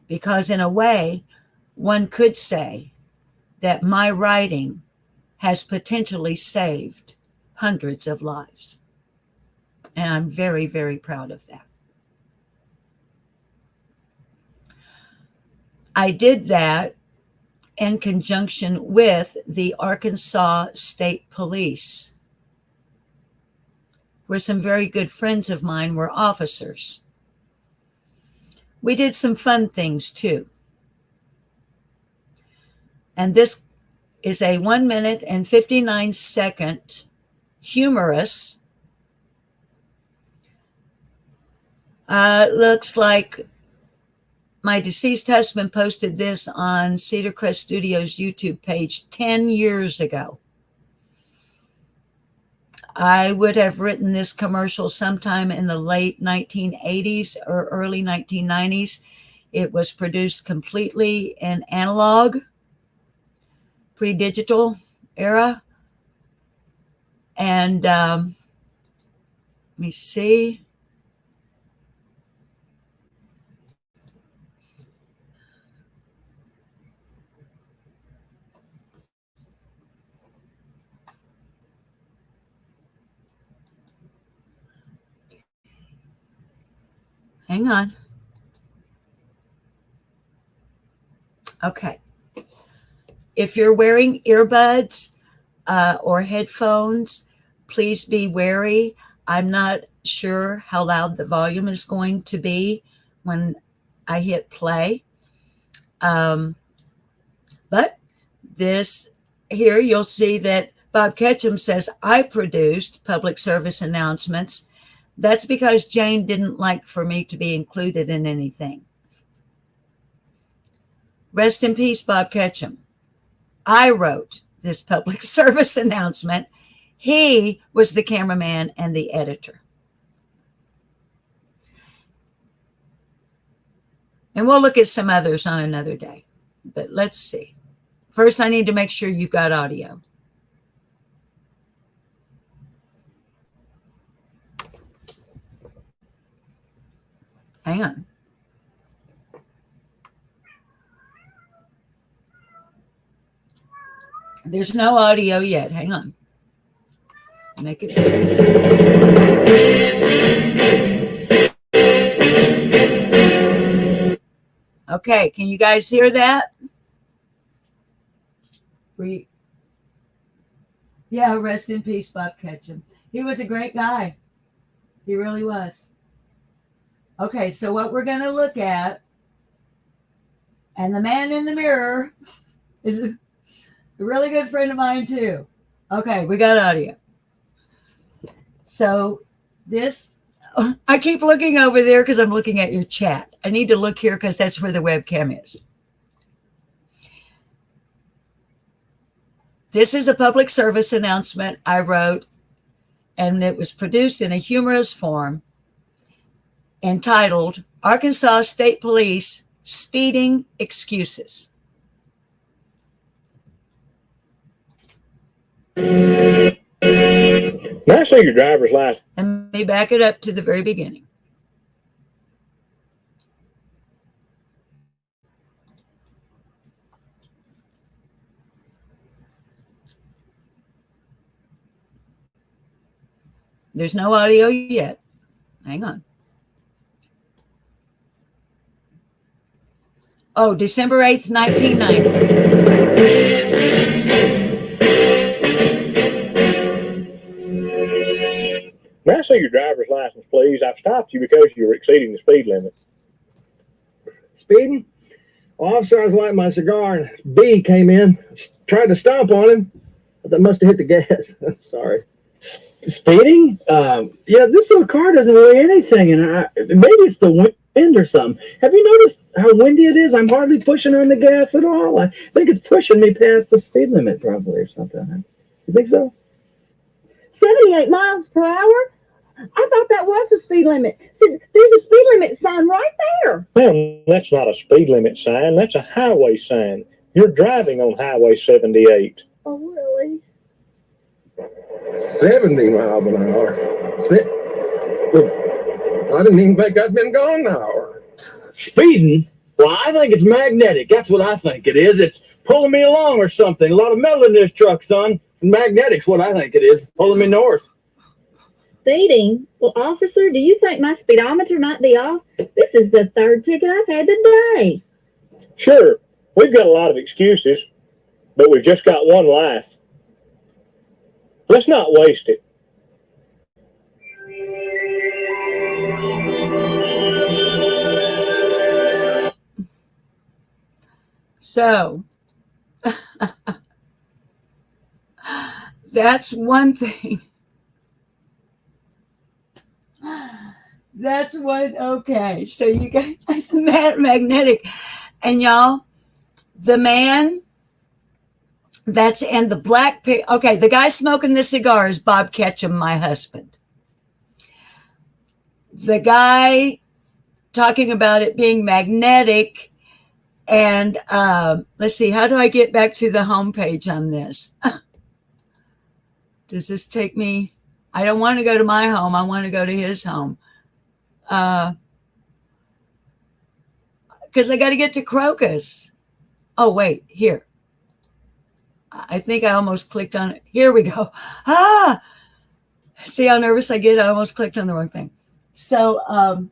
Because in a way, one could say that my writing has potentially saved hundreds of lives. And I'm very, very proud of that. I did that in conjunction with the Arkansas State Police, where some very good friends of mine were officers. We did some fun things too. And this is a 1 minute and 59 second humorous. Looks like my deceased husband posted this on Cedar Crest Studios YouTube page 10 years ago. I would have written this commercial sometime in the late 1980s or early 1990s. It was produced completely in analog, pre-digital era. And let me see. Hang on. Okay. If you're wearing earbuds or headphones, please be wary. I'm not sure how loud the volume is going to be when I hit play. But this here, you'll see that Bob Ketchum says, I produced public service announcements. That's because Jane didn't like for me to be included in anything. Rest in peace, Bob Ketchum. I wrote this public service announcement. He was the cameraman and the editor. And we'll look at some others on another day. But let's see. First, I need to make sure you've got audio. Hang on. There's no audio yet. Hang on. Make it. Okay, can you guys hear that? Yeah, rest in peace, Bob Ketchum. He was a great guy. He really was. Okay, so what we're going to look at, and the man in the mirror is a really good friend of mine too. Okay, we got audio. So this, I keep looking over there because I'm looking at your chat. I need to look here because that's where the webcam is. This is a public service announcement I wrote, and it was produced in a humorous form entitled Arkansas State Police Speeding Excuses. May I see your driver's license? And let me back it up to the very beginning. There's no audio yet. Hang on. Oh, December 8th, 1990. May I see your driver's license, please? I've stopped you because you were exceeding the speed limit. Speeding? Well, officer, I was lighting my cigar and B came in, tried to stomp on him, but that must have hit the gas. Sorry. Speeding? Yeah, this little car doesn't weigh anything, and maybe it's the wind or something. Have you noticed how windy it is? I'm hardly pushing on the gas at all. I think it's pushing me past the speed limit probably or something. You think so? 78 miles per hour? I thought that was the speed limit. See, there's a speed limit sign right there. Well, that's not a speed limit sign. That's a highway sign. You're driving on Highway 78. Oh, really? 70 miles an hour. I didn't even think I'd been gone an hour. Speeding? Well, I think it's magnetic. That's what I think it is. It's pulling me along or something. A lot of metal in this truck, son. Magnetic's what I think it is. Pulling me north. Speeding? Well, officer, do you think my speedometer might be off? This is the third ticket I've had today. Sure, we've got a lot of excuses, but we've just got one life. Let's not waste it. So that's one thing. That's what, okay. So you guys, magnetic. And y'all, the man that's in the black, okay, the guy smoking the cigar is Bob Ketchum, my husband. The guy talking about it being magnetic. And let's see, how do I get back to the homepage on this? Does this take me? I don't want to go to my home. I want to go to his home. Because I got to get to Crocus. Oh, wait, here. I think I almost clicked on it. Here we go. Ah, see how nervous I get? I almost clicked on the wrong thing. So, all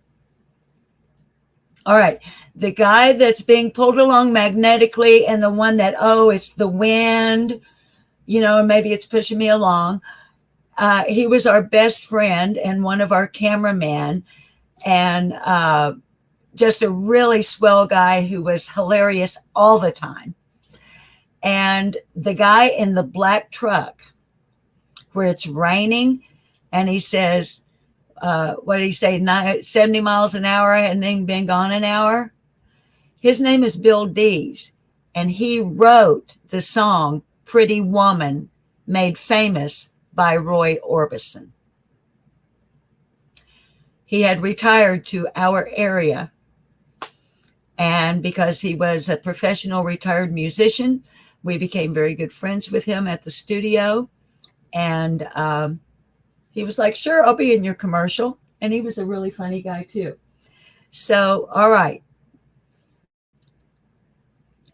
right. The guy that's being pulled along magnetically and the one that, oh, it's the wind, you know, and maybe it's pushing me along. He was our best friend and one of our cameramen, and just a really swell guy who was hilarious all the time. And the guy in the black truck where it's raining, and he says, what did he say, 70 miles an hour, hadn't even been gone an hour? His name is Bill Dees, and he wrote the song Pretty Woman, made famous by Roy Orbison. He had retired to our area, and because he was a professional retired musician, we became very good friends with him at the studio. And he was like, sure, I'll be in your commercial. And he was a really funny guy too. So, all right.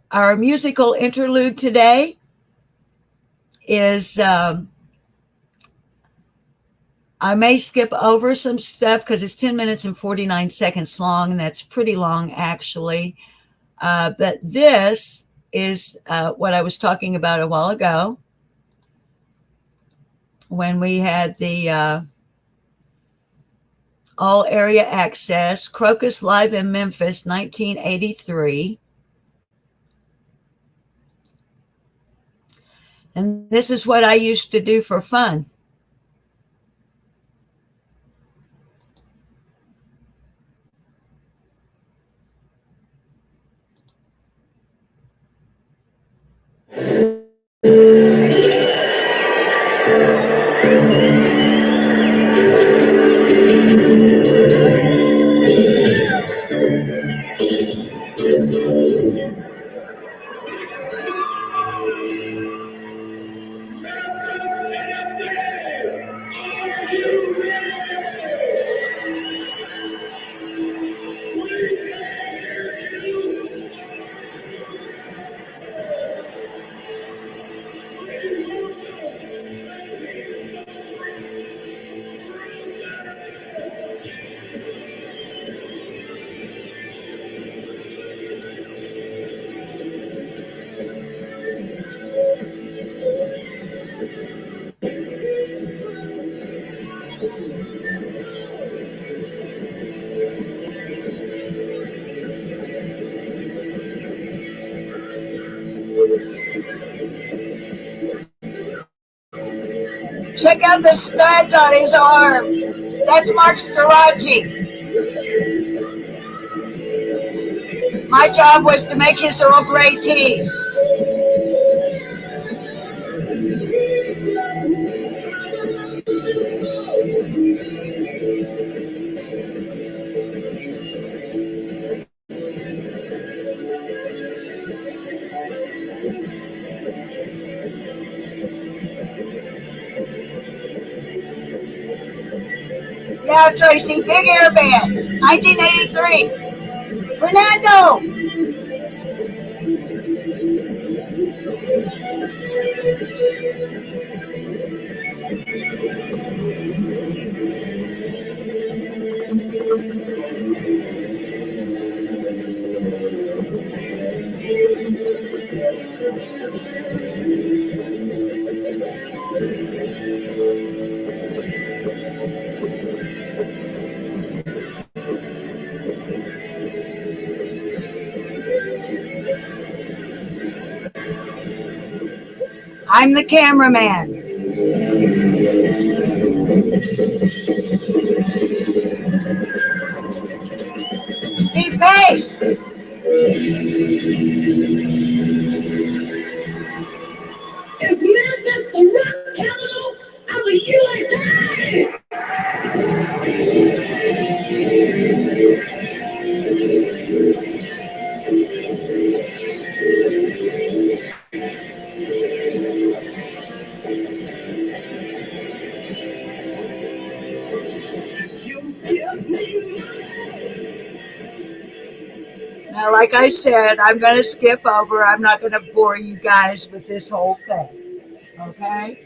Our musical interlude today is, I may skip over some stuff because it's 10 minutes and 49 seconds long, and that's pretty long actually. But this is what I was talking about a while ago when we had the all area access, Crocus Live in Memphis, 1983. And this is what I used to do for fun. Check out the studs on his arm. That's Mark Starachi. My job was to make his Earl Grey tea. Yeah, Tracy, big air band, 1983. Fernando! I'm the cameraman. Steve Pace. Is Memphis the rock capital of the USA? Now, like I said, I'm going to skip over. I'm not going to bore you guys with this whole thing. Okay?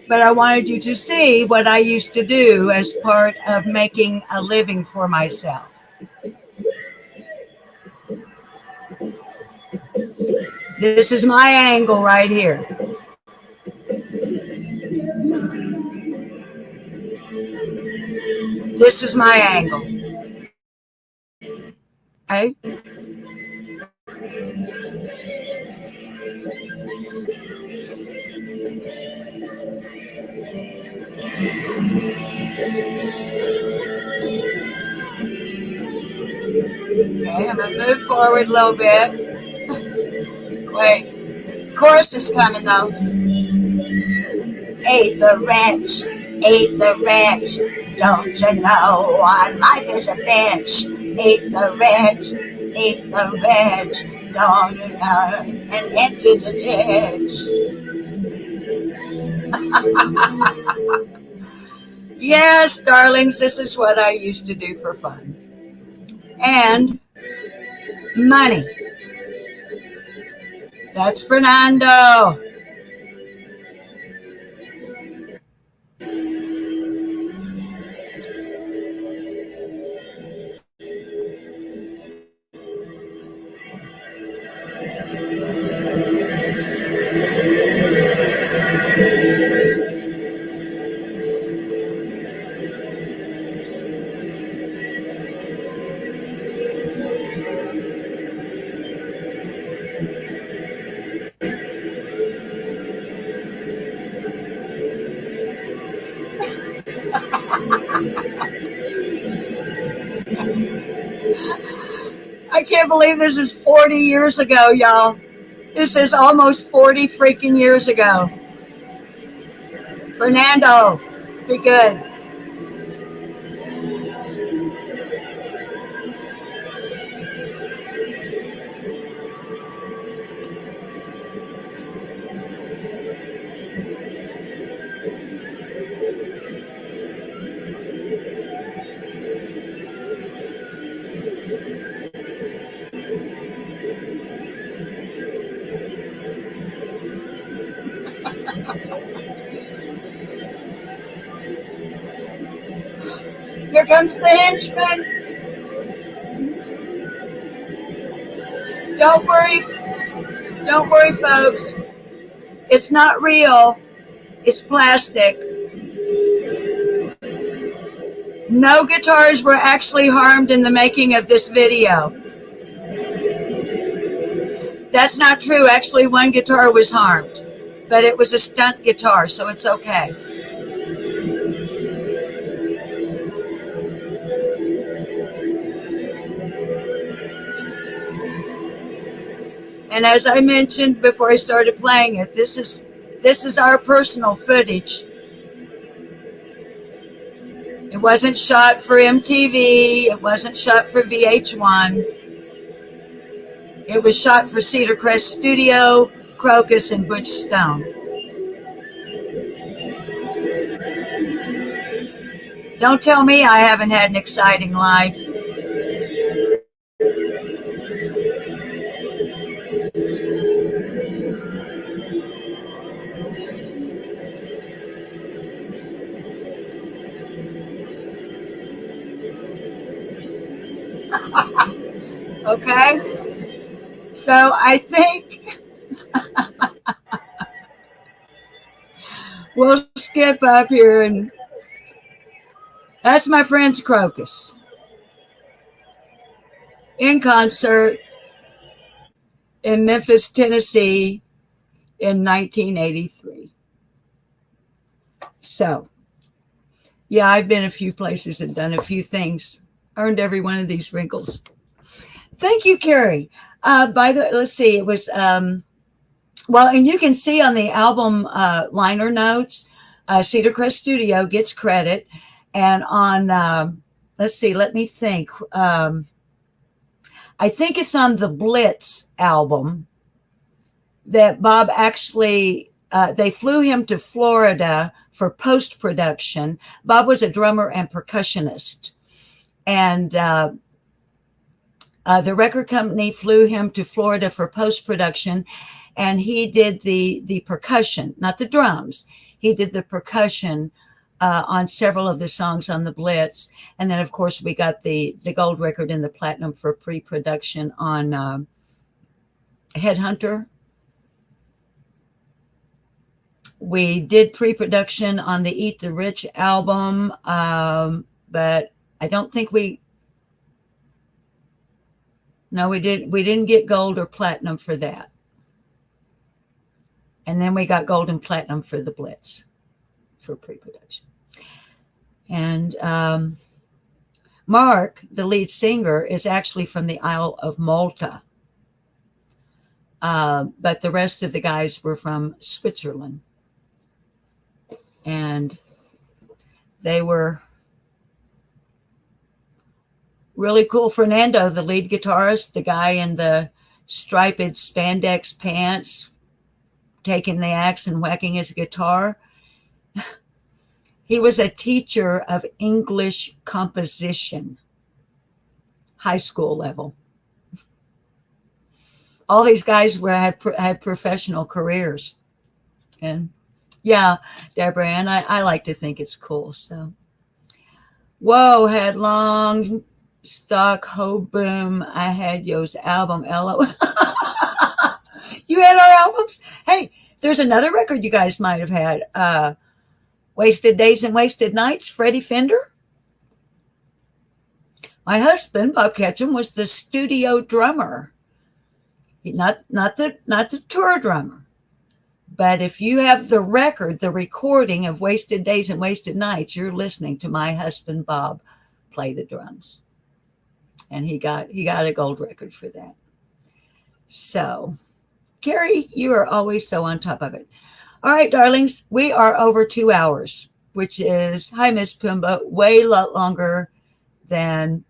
But I wanted you to see what I used to do as part of making a living for myself. This is my angle right here. This is my angle. Okay? Okay, I'm going to move forward a little bit. Wait, chorus is coming though. Ate the ranch, ate the ranch. Don't you know our life is a bench? Ate the ranch, ate the ranch. Don't you know? And enter the ditch. Yes, darlings, this is what I used to do for fun. And money. That's Fernando. I can't believe this is 40 years ago, y'all. This is almost 40 freaking years ago. Fernando, be good. Here comes the henchman. Don't worry, folks. It's not real. It's plastic. No guitars were actually harmed in the making of this video. That's not true. Actually, one guitar was harmed, but it was a stunt guitar, so it's okay. And as I mentioned before I started playing it, this is our personal footage. It wasn't shot for MTV. It wasn't shot for VH1. It was shot for Cedar Crest Studio, Crocus, and Butch Stone. Don't tell me I haven't had an exciting life. Okay? So I think we'll skip up here, and that's my friend's Crocus in concert in Memphis, Tennessee in 1983. So, yeah, I've been a few places and done a few things, earned every one of these wrinkles. Thank you, Carrie. By the way, let's see, it was, well, and you can see on the album liner notes, Cedar Crest Studio gets credit. And on, let's see, let me think. I think it's on the Blitz album that Bob actually, they flew him to Florida for post-production. Bob was a drummer and percussionist. And the record company flew him to Florida for post-production, and he did the percussion, not the drums. He did the percussion on several of the songs on the Blitz. And then, of course, we got the gold record and the platinum for pre-production on Headhunter. We did pre-production on the Eat the Rich album, but I don't think no, we didn't get gold or platinum for that. And then we got gold and platinum for the Blitz. for pre-production. And Mark, the lead singer, is actually from the Isle of Malta. But the rest of the guys were from Switzerland. And they were really cool. Fernando, the lead guitarist, the guy in the striped spandex pants, taking the axe and whacking his guitar. He was a teacher of English composition, high school level. All these guys had professional careers. And yeah, Deborah Ann, I like to think it's cool. So, whoa, had long stock ho boom. I had Yo's album, LO. You had our albums? Hey, there's another record you guys might have had. Wasted Days and Wasted Nights, Freddie Fender. My husband, Bob Ketchum, was the studio drummer. Not the tour drummer. But if you have the record, the recording of Wasted Days and Wasted Nights, you're listening to my husband, Bob, play the drums. And he got a gold record for that. So, Carrie, you are always so on top of it. All right, darlings, we are over 2 hours, which is, hi, Miss Pumbaa, way lot longer than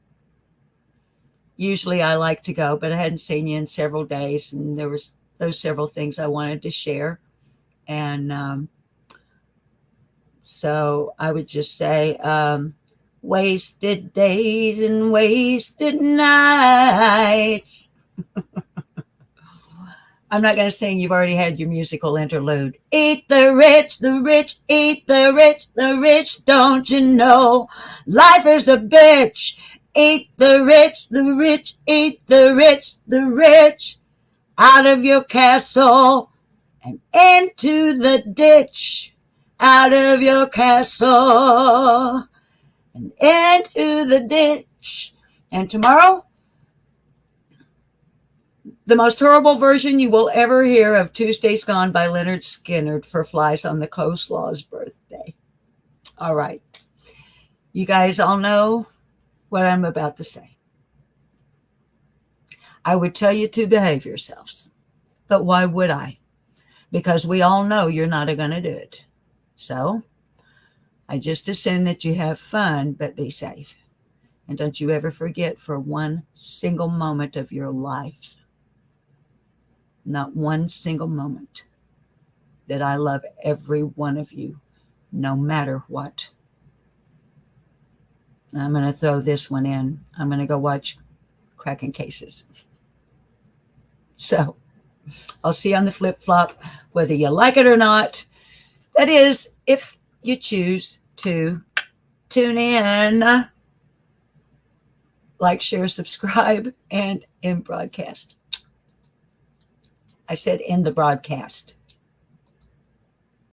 usually I like to go, but I hadn't seen you in several days, and there was those several things I wanted to share. And so I would just say, wasted days and wasted nights. I'm not going to sing. You've already had your musical interlude. Eat the rich, eat the rich, the rich. Don't you know life is a bitch? Eat the rich, eat the rich, the rich. Out of your castle and into the ditch. Out of your castle and into the ditch. And tomorrow, the most horrible version you will ever hear of Tuesday's Gone by Leonard Skinner for Flies on the Coleslaw's birthday. All right. You guys all know what I'm about to say. I would tell you to behave yourselves, but why would I? Because we all know you're not going to do it. So I just assume that you have fun, but be safe. And don't you ever forget for one single moment of your life, not one single moment, that I love every one of you, no matter what. I'm going to throw this one in. I'm going to go watch Cracking Cases. So I'll see you on the flip-flop, whether you like it or not. That is, if you choose to tune in, like, share, subscribe, and in broadcast. I said in the broadcast.